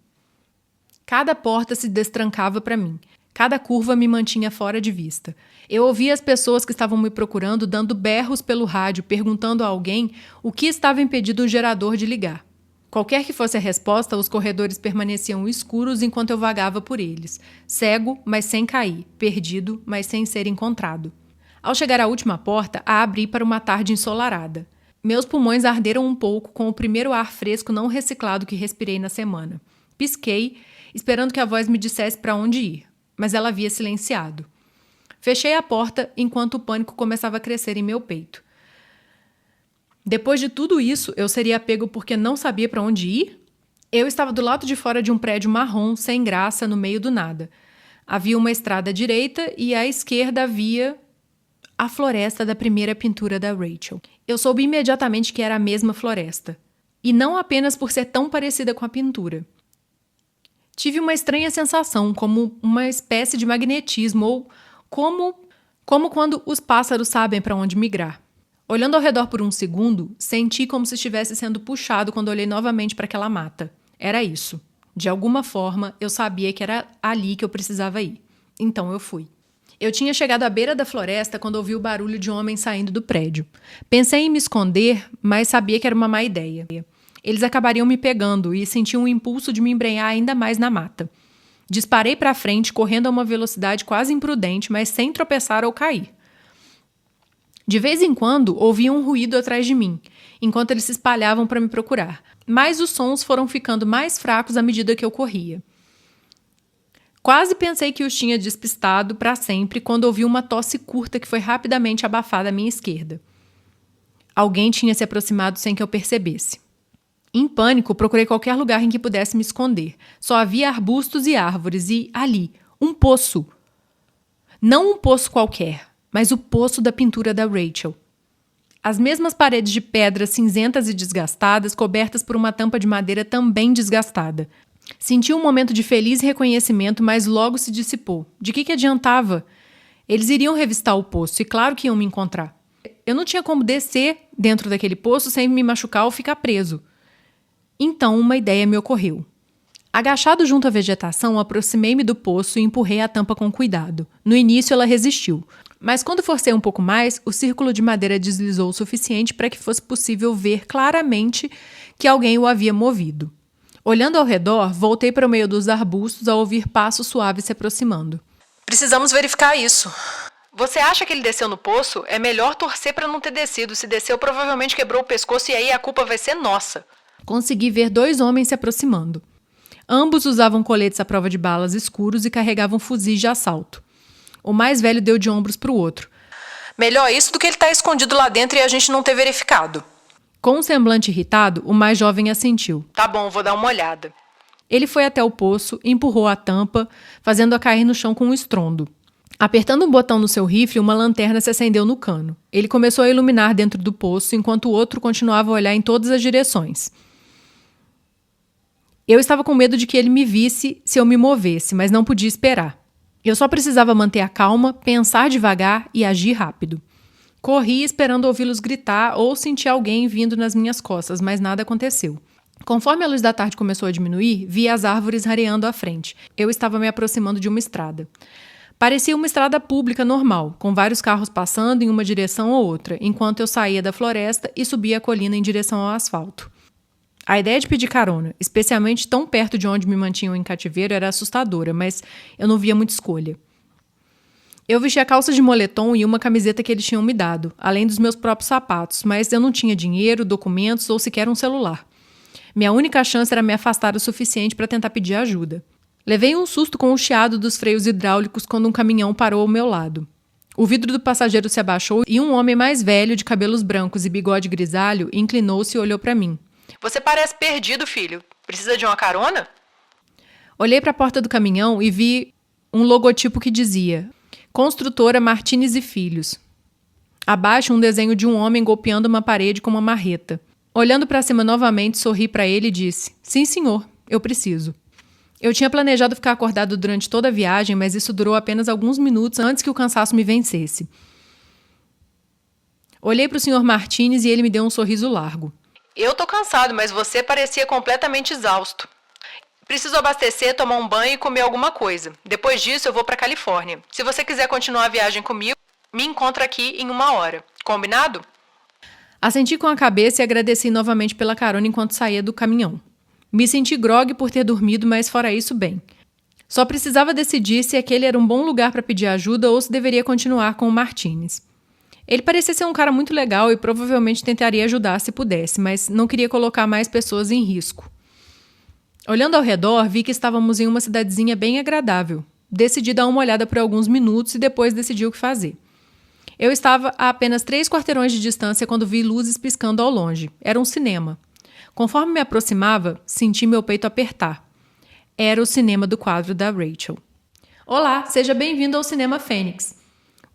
Cada porta se destrancava para mim. Cada curva me mantinha fora de vista. Eu ouvia as pessoas que estavam me procurando dando berros pelo rádio, perguntando a alguém o que estava impedindo o gerador de ligar. Qualquer que fosse a resposta, os corredores permaneciam escuros enquanto eu vagava por eles. Cego, mas sem cair. Perdido, mas sem ser encontrado. Ao chegar à última porta, a abri para uma tarde ensolarada. Meus pulmões arderam um pouco com o primeiro ar fresco não reciclado que respirei na semana. Pisquei, esperando que a voz me dissesse para onde ir, mas ela havia silenciado. Fechei a porta enquanto o pânico começava a crescer em meu peito. Depois de tudo isso, eu seria pego porque não sabia para onde ir? Eu estava do lado de fora de um prédio marrom, sem graça, no meio do nada. Havia uma estrada à direita e à esquerda havia a floresta da primeira pintura da Rachel. Eu soube imediatamente que era a mesma floresta. E não apenas por ser tão parecida com a pintura. Tive uma estranha sensação, como uma espécie de magnetismo, ou como quando os pássaros sabem para onde migrar. Olhando ao redor por um segundo, senti como se estivesse sendo puxado quando olhei novamente para aquela mata. Era isso. De alguma forma, eu sabia que era ali que eu precisava ir. Então eu fui. Eu tinha chegado à beira da floresta quando ouvi o barulho de homens saindo do prédio. Pensei em me esconder, mas sabia que era uma má ideia. Eles acabariam me pegando e senti um impulso de me embrenhar ainda mais na mata. Disparei para frente, correndo a uma velocidade quase imprudente, mas sem tropeçar ou cair. De vez em quando, ouvia um ruído atrás de mim, enquanto eles se espalhavam para me procurar. Mas os sons foram ficando mais fracos à medida que eu corria. Quase pensei que os tinha despistado para sempre quando ouvi uma tosse curta que foi rapidamente abafada à minha esquerda. Alguém tinha se aproximado sem que eu percebesse. Em pânico, procurei qualquer lugar em que pudesse me esconder. Só havia arbustos e árvores e, ali, um poço. Não um poço qualquer, mas o poço da pintura da Rachel. As mesmas paredes de pedras cinzentas e desgastadas, cobertas por uma tampa de madeira também desgastada. Senti um momento de feliz reconhecimento, mas logo se dissipou. De que adiantava? Eles iriam revistar o poço e claro que iam me encontrar. Eu não tinha como descer dentro daquele poço sem me machucar ou ficar preso. Então uma ideia me ocorreu. Agachado junto à vegetação, aproximei-me do poço e empurrei a tampa com cuidado. No início ela resistiu, mas quando forcei um pouco mais, o círculo de madeira deslizou o suficiente para que fosse possível ver claramente que alguém o havia movido. Olhando ao redor, voltei para o meio dos arbustos ao ouvir passos suaves se aproximando. Precisamos verificar isso. Você acha que ele desceu no poço? É melhor torcer para não ter descido. Se desceu, provavelmente quebrou o pescoço e aí a culpa vai ser nossa. Consegui ver 2 homens se aproximando. Ambos usavam coletes à prova de balas escuros e carregavam fuzis de assalto. O mais velho deu de ombros para o outro. Melhor isso do que ele estar escondido lá dentro e a gente não ter verificado. Com um semblante irritado, o mais jovem assentiu. Tá bom, vou dar uma olhada. Ele foi até o poço, empurrou a tampa, fazendo-a cair no chão com um estrondo. Apertando um botão no seu rifle, uma lanterna se acendeu no cano. Ele começou a iluminar dentro do poço, enquanto o outro continuava a olhar em todas as direções. Eu estava com medo de que ele me visse se eu me movesse, mas não podia esperar. Eu só precisava manter a calma, pensar devagar e agir rápido. Corri esperando ouvi-los gritar ou sentir alguém vindo nas minhas costas, mas nada aconteceu. Conforme a luz da tarde começou a diminuir, vi as árvores rareando à frente. Eu estava me aproximando de uma estrada. Parecia uma estrada pública normal, com vários carros passando em uma direção ou outra, enquanto eu saía da floresta e subia a colina em direção ao asfalto. A ideia de pedir carona, especialmente tão perto de onde me mantinham em cativeiro, era assustadora, mas eu não via muita escolha. Eu vestia calça de moletom e uma camiseta que eles tinham me dado, além dos meus próprios sapatos, mas eu não tinha dinheiro, documentos ou sequer um celular. Minha única chance era me afastar o suficiente para tentar pedir ajuda. Levei um susto com o chiado dos freios hidráulicos quando um caminhão parou ao meu lado. O vidro do passageiro se abaixou e um homem mais velho, de cabelos brancos e bigode grisalho, inclinou-se e olhou para mim. Você parece perdido, filho. Precisa de uma carona? Olhei para a porta do caminhão e vi um logotipo que dizia Construtora Martins e Filhos. Abaixo, um desenho de um homem golpeando uma parede com uma marreta. Olhando para cima novamente, sorri para ele e disse: Sim, senhor, eu preciso. Eu tinha planejado ficar acordado durante toda a viagem, mas isso durou apenas alguns minutos antes que o cansaço me vencesse. Olhei para o senhor Martins e ele me deu um sorriso largo. Eu tô cansado, mas você parecia completamente exausto. Preciso abastecer, tomar um banho e comer alguma coisa. Depois disso, eu vou para Califórnia. Se você quiser continuar a viagem comigo, me encontra aqui em 1 hora. Combinado? Assenti com a cabeça e agradeci novamente pela carona enquanto saía do caminhão. Me senti grogue por ter dormido, mas fora isso, bem. Só precisava decidir se aquele era um bom lugar para pedir ajuda ou se deveria continuar com o Martins. Ele parecia ser um cara muito legal e provavelmente tentaria ajudar se pudesse, mas não queria colocar mais pessoas em risco. Olhando ao redor, vi que estávamos em uma cidadezinha bem agradável. Decidi dar uma olhada por alguns minutos e depois decidi o que fazer. Eu estava a apenas 3 quarteirões de distância quando vi luzes piscando ao longe. Era um cinema. Conforme me aproximava, senti meu peito apertar. Era o cinema do quadro da Rachel. Olá, seja bem-vindo ao Cinema Fênix.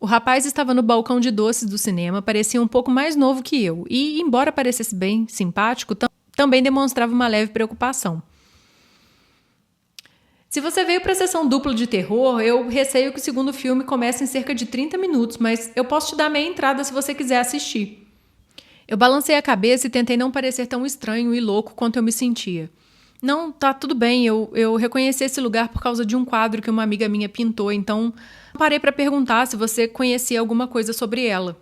O rapaz estava no balcão de doces do cinema, parecia um pouco mais novo que eu e, embora parecesse bem simpático, também demonstrava uma leve preocupação. Se você veio para a sessão dupla de terror, eu receio que o segundo filme comece em cerca de 30 minutos, mas eu posso te dar meia entrada se você quiser assistir. Eu balancei a cabeça e tentei não parecer tão estranho e louco quanto eu me sentia. Não, tá tudo bem, eu reconheci esse lugar por causa de um quadro que uma amiga minha pintou, então parei para perguntar se você conhecia alguma coisa sobre ela.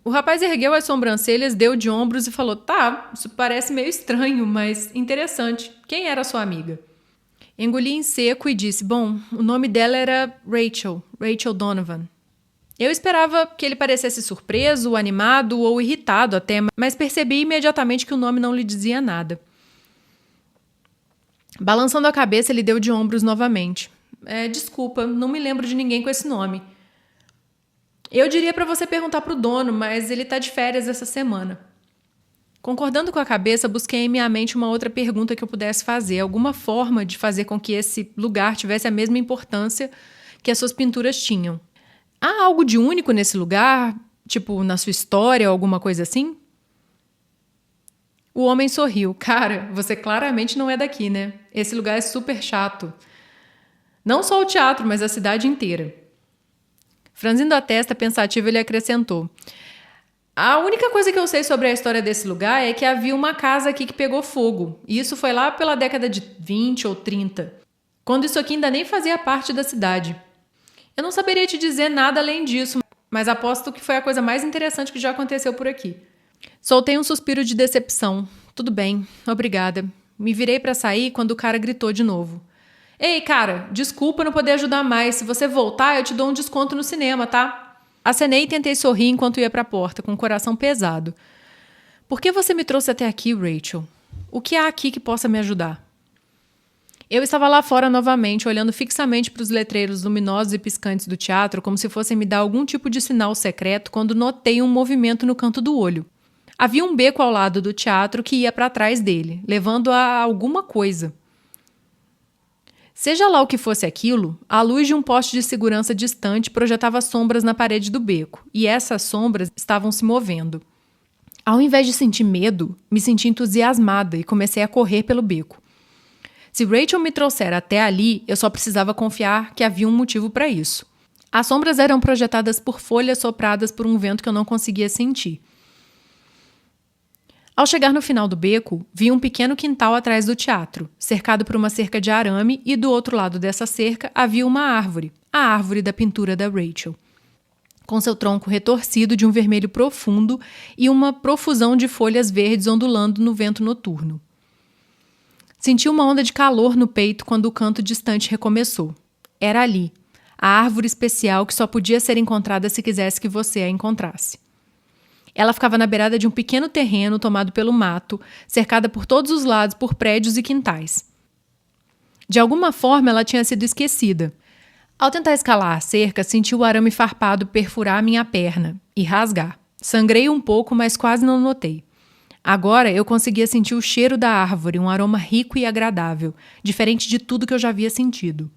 O rapaz ergueu as sobrancelhas, deu de ombros e falou: Tá, isso parece meio estranho, mas interessante. Quem era sua amiga? Engoli em seco e disse: Bom, o nome dela era Rachel Donovan. Eu esperava que ele parecesse surpreso, animado ou irritado até, mas percebi imediatamente que o nome não lhe dizia nada. Balançando a cabeça, ele deu de ombros novamente. Desculpa, não me lembro de ninguém com esse nome. Eu diria para você perguntar para o dono, mas ele está de férias essa semana. Concordando com a cabeça, busquei em minha mente uma outra pergunta que eu pudesse fazer, alguma forma de fazer com que esse lugar tivesse a mesma importância que as suas pinturas tinham. Há algo de único nesse lugar? Tipo, na sua história ou alguma coisa assim? O homem sorriu. Cara, você claramente não é daqui, né? Esse lugar é super chato. Não só o teatro, mas a cidade inteira. Franzindo a testa, pensativo, ele acrescentou: a única coisa que eu sei sobre a história desse lugar é que havia uma casa aqui que pegou fogo. E isso foi lá pela década de 20 ou 30, quando isso aqui ainda nem fazia parte da cidade. Eu não saberia te dizer nada além disso, mas aposto que foi a coisa mais interessante que já aconteceu por aqui. Soltei um suspiro de decepção. Tudo bem, obrigada. Me virei para sair quando o cara gritou de novo: ei, cara, desculpa não poder ajudar mais. Se você voltar, eu te dou um desconto no cinema, tá? Acenei e tentei sorrir enquanto ia para a porta, com o coração pesado. Por que você me trouxe até aqui, Rachel? O que há aqui que possa me ajudar? Eu estava lá fora novamente, olhando fixamente para os letreiros luminosos e piscantes do teatro, como se fossem me dar algum tipo de sinal secreto, quando notei um movimento no canto do olho. Havia um beco ao lado do teatro que ia para trás dele, levando a alguma coisa. Seja lá o que fosse aquilo, a luz de um poste de segurança distante projetava sombras na parede do beco, e essas sombras estavam se movendo. Ao invés de sentir medo, me senti entusiasmada e comecei a correr pelo beco. Se Rachel me trouxera até ali, eu só precisava confiar que havia um motivo para isso. As sombras eram projetadas por folhas sopradas por um vento que eu não conseguia sentir. Ao chegar no final do beco, vi um pequeno quintal atrás do teatro, cercado por uma cerca de arame, e do outro lado dessa cerca havia uma árvore, a árvore da pintura da Rachel, com seu tronco retorcido de um vermelho profundo e uma profusão de folhas verdes ondulando no vento noturno. Senti uma onda de calor no peito quando o canto distante recomeçou. Era ali, a árvore especial que só podia ser encontrada se quisesse que você a encontrasse. Ela ficava na beirada de um pequeno terreno tomado pelo mato, cercada por todos os lados por prédios e quintais. De alguma forma, ela tinha sido esquecida. Ao tentar escalar a cerca, senti o arame farpado perfurar minha perna e rasgar. Sangrei um pouco, mas quase não notei. Agora eu conseguia sentir o cheiro da árvore, um aroma rico e agradável, diferente de tudo que eu já havia sentido.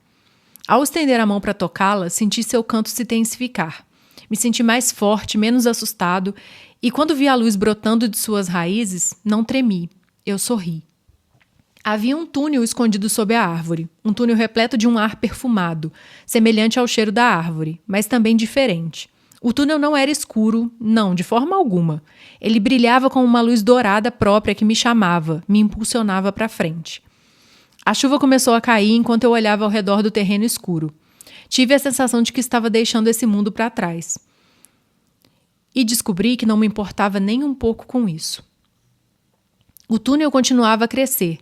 Ao estender a mão para tocá-la, senti seu canto se intensificar. Me senti mais forte, menos assustado, e quando vi a luz brotando de suas raízes, não tremi. Eu sorri. Havia um túnel escondido sob a árvore, um túnel repleto de um ar perfumado, semelhante ao cheiro da árvore, mas também diferente. O túnel não era escuro, não, de forma alguma. Ele brilhava com uma luz dourada própria que me chamava, me impulsionava para frente. A chuva começou a cair enquanto eu olhava ao redor do terreno escuro. Tive a sensação de que estava deixando esse mundo para trás. E descobri que não me importava nem um pouco com isso. O túnel continuava a crescer,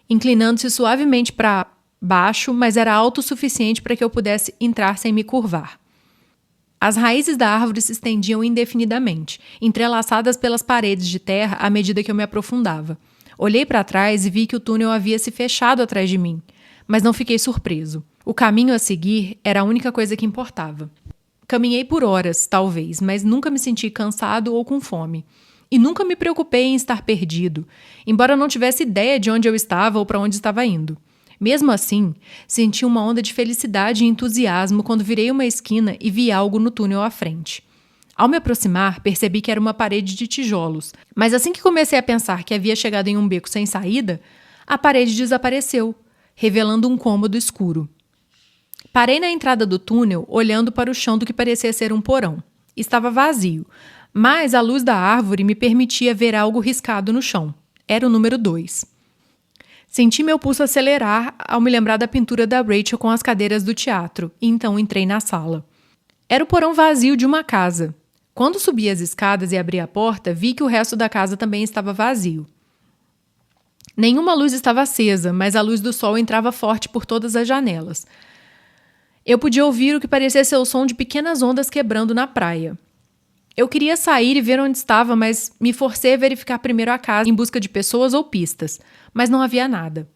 inclinando-se suavemente para baixo, mas era alto o suficiente para que eu pudesse entrar sem me curvar. As raízes da árvore se estendiam indefinidamente, entrelaçadas pelas paredes de terra à medida que eu me aprofundava. Olhei para trás e vi que o túnel havia se fechado atrás de mim, mas não fiquei surpreso. O caminho a seguir era a única coisa que importava. Caminhei por horas, talvez, mas nunca me senti cansado ou com fome. E nunca me preocupei em estar perdido, embora eu não tivesse ideia de onde eu estava ou para onde estava indo. Mesmo assim, senti uma onda de felicidade e entusiasmo quando virei uma esquina e vi algo no túnel à frente. Ao me aproximar, percebi que era uma parede de tijolos, mas assim que comecei a pensar que havia chegado em um beco sem saída, a parede desapareceu, revelando um cômodo escuro. Parei na entrada do túnel, olhando para o chão do que parecia ser um porão. Estava vazio, mas a luz da árvore me permitia ver algo riscado no chão. Era o número 2. Senti meu pulso acelerar ao me lembrar da pintura da Rachel com as cadeiras do teatro, e então entrei na sala. Era o porão vazio de uma casa. Quando subi as escadas e abri a porta, vi que o resto da casa também estava vazio. Nenhuma luz estava acesa, mas a luz do sol entrava forte por todas as janelas. Eu podia ouvir o que parecia ser o som de pequenas ondas quebrando na praia. Eu queria sair e ver onde estava, mas me forcei a verificar primeiro a casa em busca de pessoas ou pistas, mas não havia nada.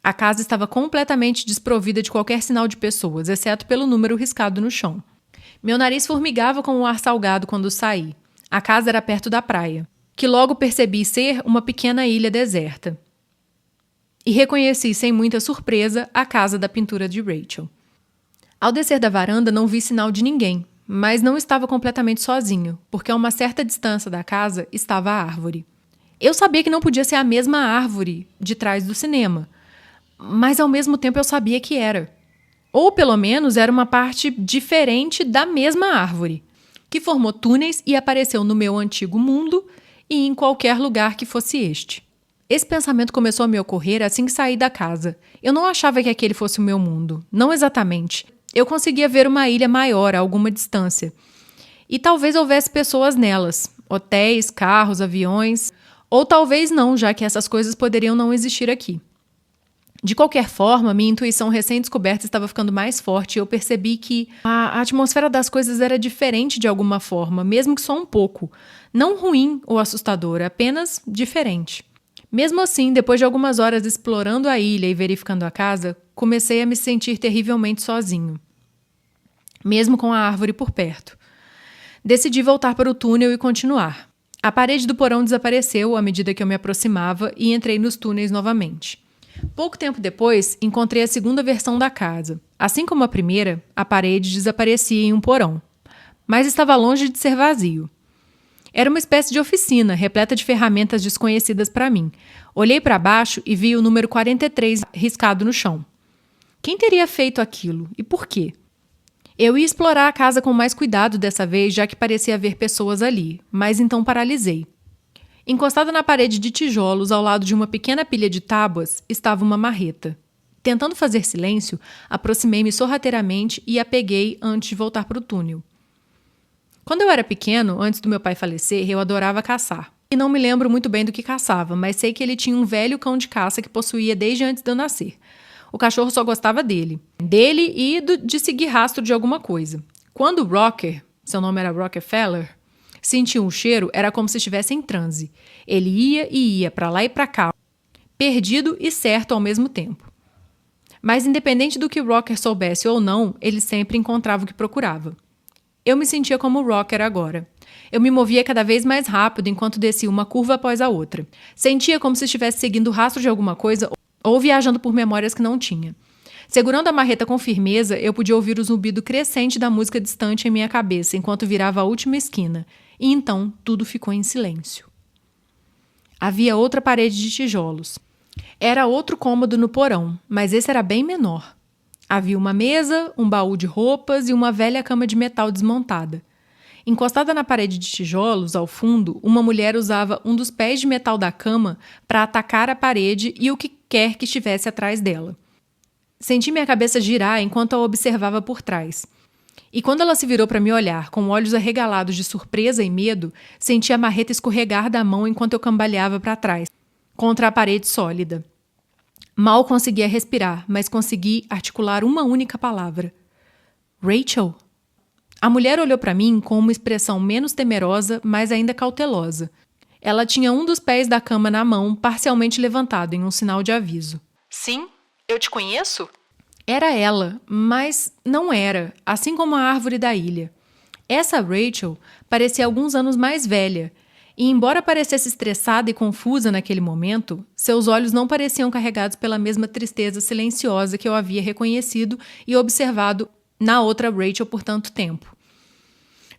A casa estava completamente desprovida de qualquer sinal de pessoas, exceto pelo número riscado no chão. Meu nariz formigava com o ar salgado quando saí. A casa era perto da praia, que logo percebi ser uma pequena ilha deserta. E reconheci sem muita surpresa a casa da pintura de Rachel. Ao descer da varanda, não vi sinal de ninguém, mas não estava completamente sozinho, porque a uma certa distância da casa estava a árvore. Eu sabia que não podia ser a mesma árvore de trás do cinema, mas ao mesmo tempo eu sabia que era. Ou pelo menos era uma parte diferente da mesma árvore, que formou túneis e apareceu no meu antigo mundo e em qualquer lugar que fosse este. Esse pensamento começou a me ocorrer assim que saí da casa. Eu não achava que aquele fosse o meu mundo. Não exatamente. Eu conseguia ver uma ilha maior a alguma distância. E talvez houvesse pessoas nelas. Hotéis, carros, aviões. Ou talvez não, já que essas coisas poderiam não existir aqui. De qualquer forma, minha intuição recém-descoberta estava ficando mais forte e eu percebi que a atmosfera das coisas era diferente de alguma forma, mesmo que só um pouco. Não ruim ou assustadora, apenas diferente. Mesmo assim, depois de algumas horas explorando a ilha e verificando a casa, comecei a me sentir terrivelmente sozinho, mesmo com a árvore por perto. Decidi voltar para o túnel e continuar. A parede do porão desapareceu à medida que eu me aproximava e entrei nos túneis novamente. Pouco tempo depois, encontrei a segunda versão da casa. Assim como a primeira, a parede desaparecia em um porão, mas estava longe de ser vazio. Era uma espécie de oficina, repleta de ferramentas desconhecidas para mim. Olhei para baixo e vi o número 43 riscado no chão. Quem teria feito aquilo e por quê? Eu ia explorar a casa com mais cuidado dessa vez, já que parecia haver pessoas ali, mas então paralisei. Encostada na parede de tijolos, ao lado de uma pequena pilha de tábuas, estava uma marreta. Tentando fazer silêncio, aproximei-me sorrateiramente e a peguei antes de voltar para o túnel. Quando eu era pequeno, antes do meu pai falecer, eu adorava caçar. E não me lembro muito bem do que caçava, mas sei que ele tinha um velho cão de caça que possuía desde antes de eu nascer. O cachorro só gostava dele e de seguir rastro de alguma coisa. Quando o Rocker, seu nome era Rockefeller, sentia um cheiro, era como se estivesse em transe. Ele ia e ia para lá e para cá, perdido e certo ao mesmo tempo. Mas independente do que o Rocker soubesse ou não, ele sempre encontrava o que procurava. Eu me sentia como o Rocker agora. Eu me movia cada vez mais rápido enquanto descia uma curva após a outra. Sentia como se estivesse seguindo o rastro de alguma coisa ou viajando por memórias que não tinha. Segurando a marreta com firmeza, eu podia ouvir o zumbido crescente da música distante em minha cabeça enquanto virava a última esquina. E então tudo ficou em silêncio. Havia outra parede de tijolos. Era outro cômodo no porão, mas esse era bem menor. Havia uma mesa, um baú de roupas e uma velha cama de metal desmontada. Encostada na parede de tijolos, ao fundo, uma mulher usava um dos pés de metal da cama para atacar a parede e o que quer que estivesse atrás dela. Senti minha cabeça girar enquanto a observava por trás. E quando ela se virou para me olhar, com olhos arregalados de surpresa e medo, senti a marreta escorregar da mão enquanto eu cambaleava para trás, contra a parede sólida. Mal conseguia respirar, mas consegui articular uma única palavra. Rachel? A mulher olhou para mim com uma expressão menos temerosa, mas ainda cautelosa. Ela tinha um dos pés da cama na mão, parcialmente levantado, em um sinal de aviso. Sim, eu te conheço? Era ela, mas não era, assim como a árvore da ilha. Essa Rachel parecia alguns anos mais velha, e embora parecesse estressada e confusa naquele momento, seus olhos não pareciam carregados pela mesma tristeza silenciosa que eu havia reconhecido e observado na outra Rachel por tanto tempo.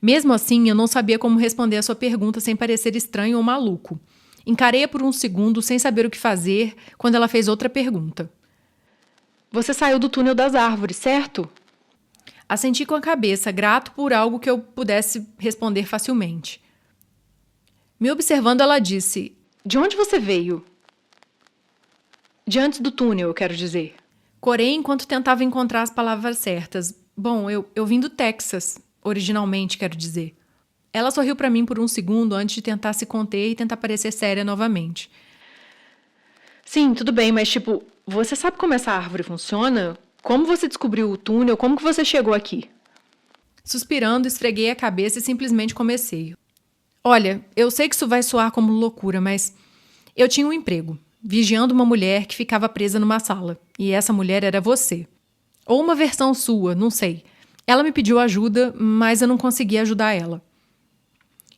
Mesmo assim, eu não sabia como responder a sua pergunta sem parecer estranho ou maluco. Encarei-a por um segundo sem saber o que fazer quando ela fez outra pergunta. Você saiu do túnel das árvores, certo? Assenti com a cabeça, grato por algo que eu pudesse responder facilmente. Me observando, ela disse: De onde você veio? De antes do túnel, eu quero dizer. Corei enquanto tentava encontrar as palavras certas. Bom, eu vim do Texas, originalmente, quero dizer. Ela sorriu para mim por um segundo antes de tentar se conter e tentar parecer séria novamente. Sim, tudo bem, mas você sabe como essa árvore funciona? Como você descobriu o túnel? Como que você chegou aqui? Suspirando, esfreguei a cabeça e simplesmente comecei. Olha, eu sei que isso vai soar como loucura, mas eu tinha um emprego, vigiando uma mulher que ficava presa numa sala. E essa mulher era você. Ou uma versão sua, não sei. Ela me pediu ajuda, mas eu não conseguia ajudar ela.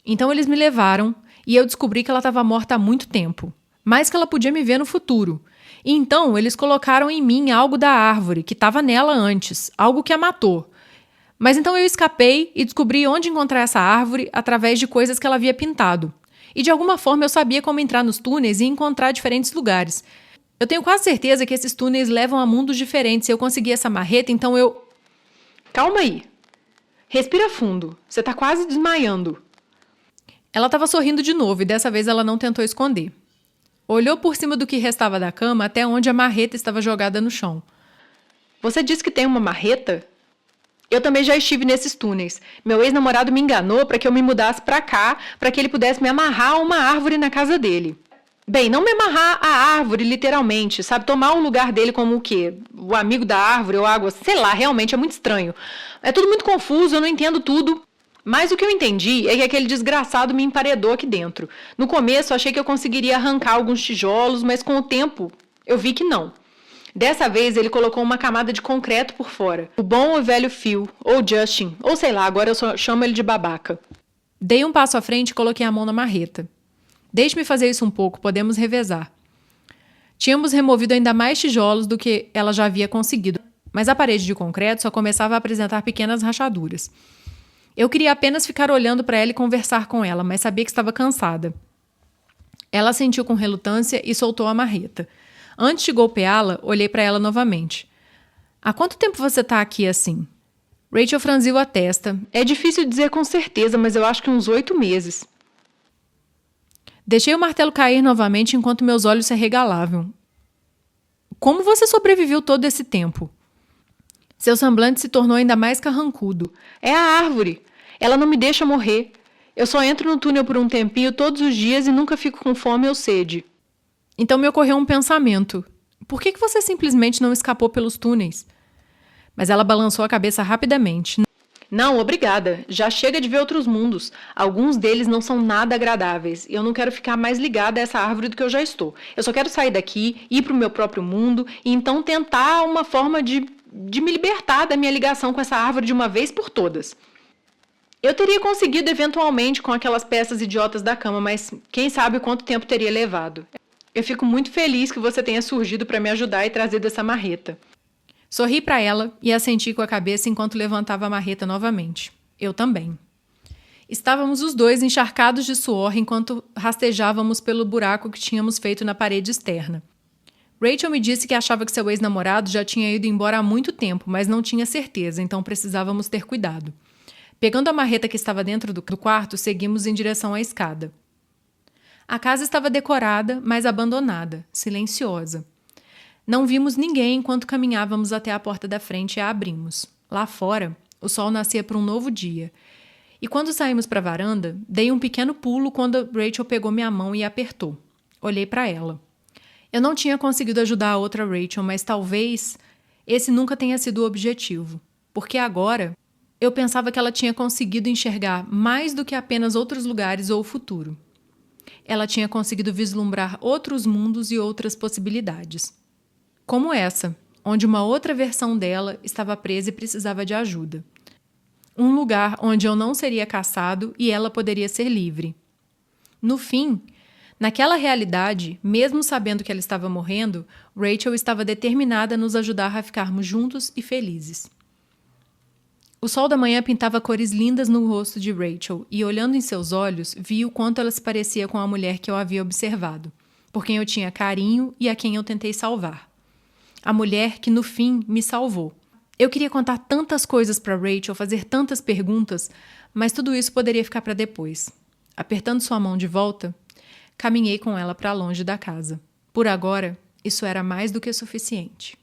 Então eles me levaram e eu descobri que ela estava morta há muito tempo, mas que ela podia me ver no futuro. E então eles colocaram em mim algo da árvore, que estava nela antes, algo que a matou. Mas então eu escapei e descobri onde encontrar essa árvore através de coisas que ela havia pintado. E de alguma forma eu sabia como entrar nos túneis e encontrar diferentes lugares. Eu tenho quase certeza que esses túneis levam a mundos diferentes. Eu consegui essa marreta, então eu... Calma aí. Respira fundo. Você tá quase desmaiando. Ela estava sorrindo de novo e dessa vez ela não tentou esconder. Olhou por cima do que restava da cama até onde a marreta estava jogada no chão. Você disse que tem uma marreta? Eu também já estive nesses túneis. Meu ex-namorado me enganou para que eu me mudasse para cá, para que ele pudesse me amarrar a uma árvore na casa dele. Bem, não me amarrar à árvore, literalmente, sabe? Tomar o lugar dele como o quê? O amigo da árvore ou água? Sei lá, realmente é muito estranho. É tudo muito confuso, eu não entendo tudo. Mas o que eu entendi é que aquele desgraçado me emparedou aqui dentro. No começo, eu achei que eu conseguiria arrancar alguns tijolos, mas com o tempo, eu vi que não. Dessa vez, ele colocou uma camada de concreto por fora. O bom e velho Phil, ou Justin, ou sei lá, agora eu só chamo ele de babaca. Dei um passo à frente e coloquei a mão na marreta. Deixe-me fazer isso um pouco, podemos revezar. Tínhamos removido ainda mais tijolos do que ela já havia conseguido, mas a parede de concreto só começava a apresentar pequenas rachaduras. Eu queria apenas ficar olhando para ela e conversar com ela, mas sabia que estava cansada. Ela sentiu com relutância e soltou a marreta. Antes de golpeá-la, olhei para ela novamente. Há quanto tempo você está aqui assim? Rachel franziu a testa. É difícil dizer com certeza, mas eu acho que uns 8 meses. Deixei o martelo cair novamente enquanto meus olhos se arregalavam. Como você sobreviveu todo esse tempo? Seu semblante se tornou ainda mais carrancudo. É a árvore. Ela não me deixa morrer. Eu só entro no túnel por um tempinho todos os dias e nunca fico com fome ou sede. Então me ocorreu um pensamento. Por que você simplesmente não escapou pelos túneis? Mas ela balançou a cabeça rapidamente. Não, obrigada. Já chega de ver outros mundos. Alguns deles não são nada agradáveis. E eu não quero ficar mais ligada a essa árvore do que eu já estou. Eu só quero sair daqui, ir para o meu próprio mundo e então tentar uma forma de me libertar da minha ligação com essa árvore de uma vez por todas. Eu teria conseguido eventualmente com aquelas peças idiotas da cama, mas quem sabe quanto tempo teria levado. Eu fico muito feliz que você tenha surgido para me ajudar e trazer dessa marreta. Sorri para ela e assenti com a cabeça enquanto levantava a marreta novamente. Eu também. Estávamos os dois encharcados de suor enquanto rastejávamos pelo buraco que tínhamos feito na parede externa. Rachel me disse que achava que seu ex-namorado já tinha ido embora há muito tempo, mas não tinha certeza, então precisávamos ter cuidado. Pegando a marreta que estava dentro do quarto, seguimos em direção à escada. A casa estava decorada, mas abandonada, silenciosa. Não vimos ninguém enquanto caminhávamos até a porta da frente e a abrimos. Lá fora, o sol nascia para um novo dia. E quando saímos para a varanda, dei um pequeno pulo quando Rachel pegou minha mão e apertou. Olhei para ela. Eu não tinha conseguido ajudar a outra Rachel, mas talvez esse nunca tenha sido o objetivo. Porque agora, eu pensava que ela tinha conseguido enxergar mais do que apenas outros lugares ou o futuro. Ela tinha conseguido vislumbrar outros mundos e outras possibilidades. Como essa, onde uma outra versão dela estava presa e precisava de ajuda. Um lugar onde eu não seria caçado e ela poderia ser livre. No fim, naquela realidade, mesmo sabendo que ela estava morrendo, Rachel estava determinada a nos ajudar a ficarmos juntos e felizes. O sol da manhã pintava cores lindas no rosto de Rachel e, olhando em seus olhos, vi o quanto ela se parecia com a mulher que eu havia observado, por quem eu tinha carinho e a quem eu tentei salvar. A mulher que, no fim, me salvou. Eu queria contar tantas coisas para Rachel, fazer tantas perguntas, mas tudo isso poderia ficar para depois. Apertando sua mão de volta, caminhei com ela para longe da casa. Por agora, isso era mais do que suficiente.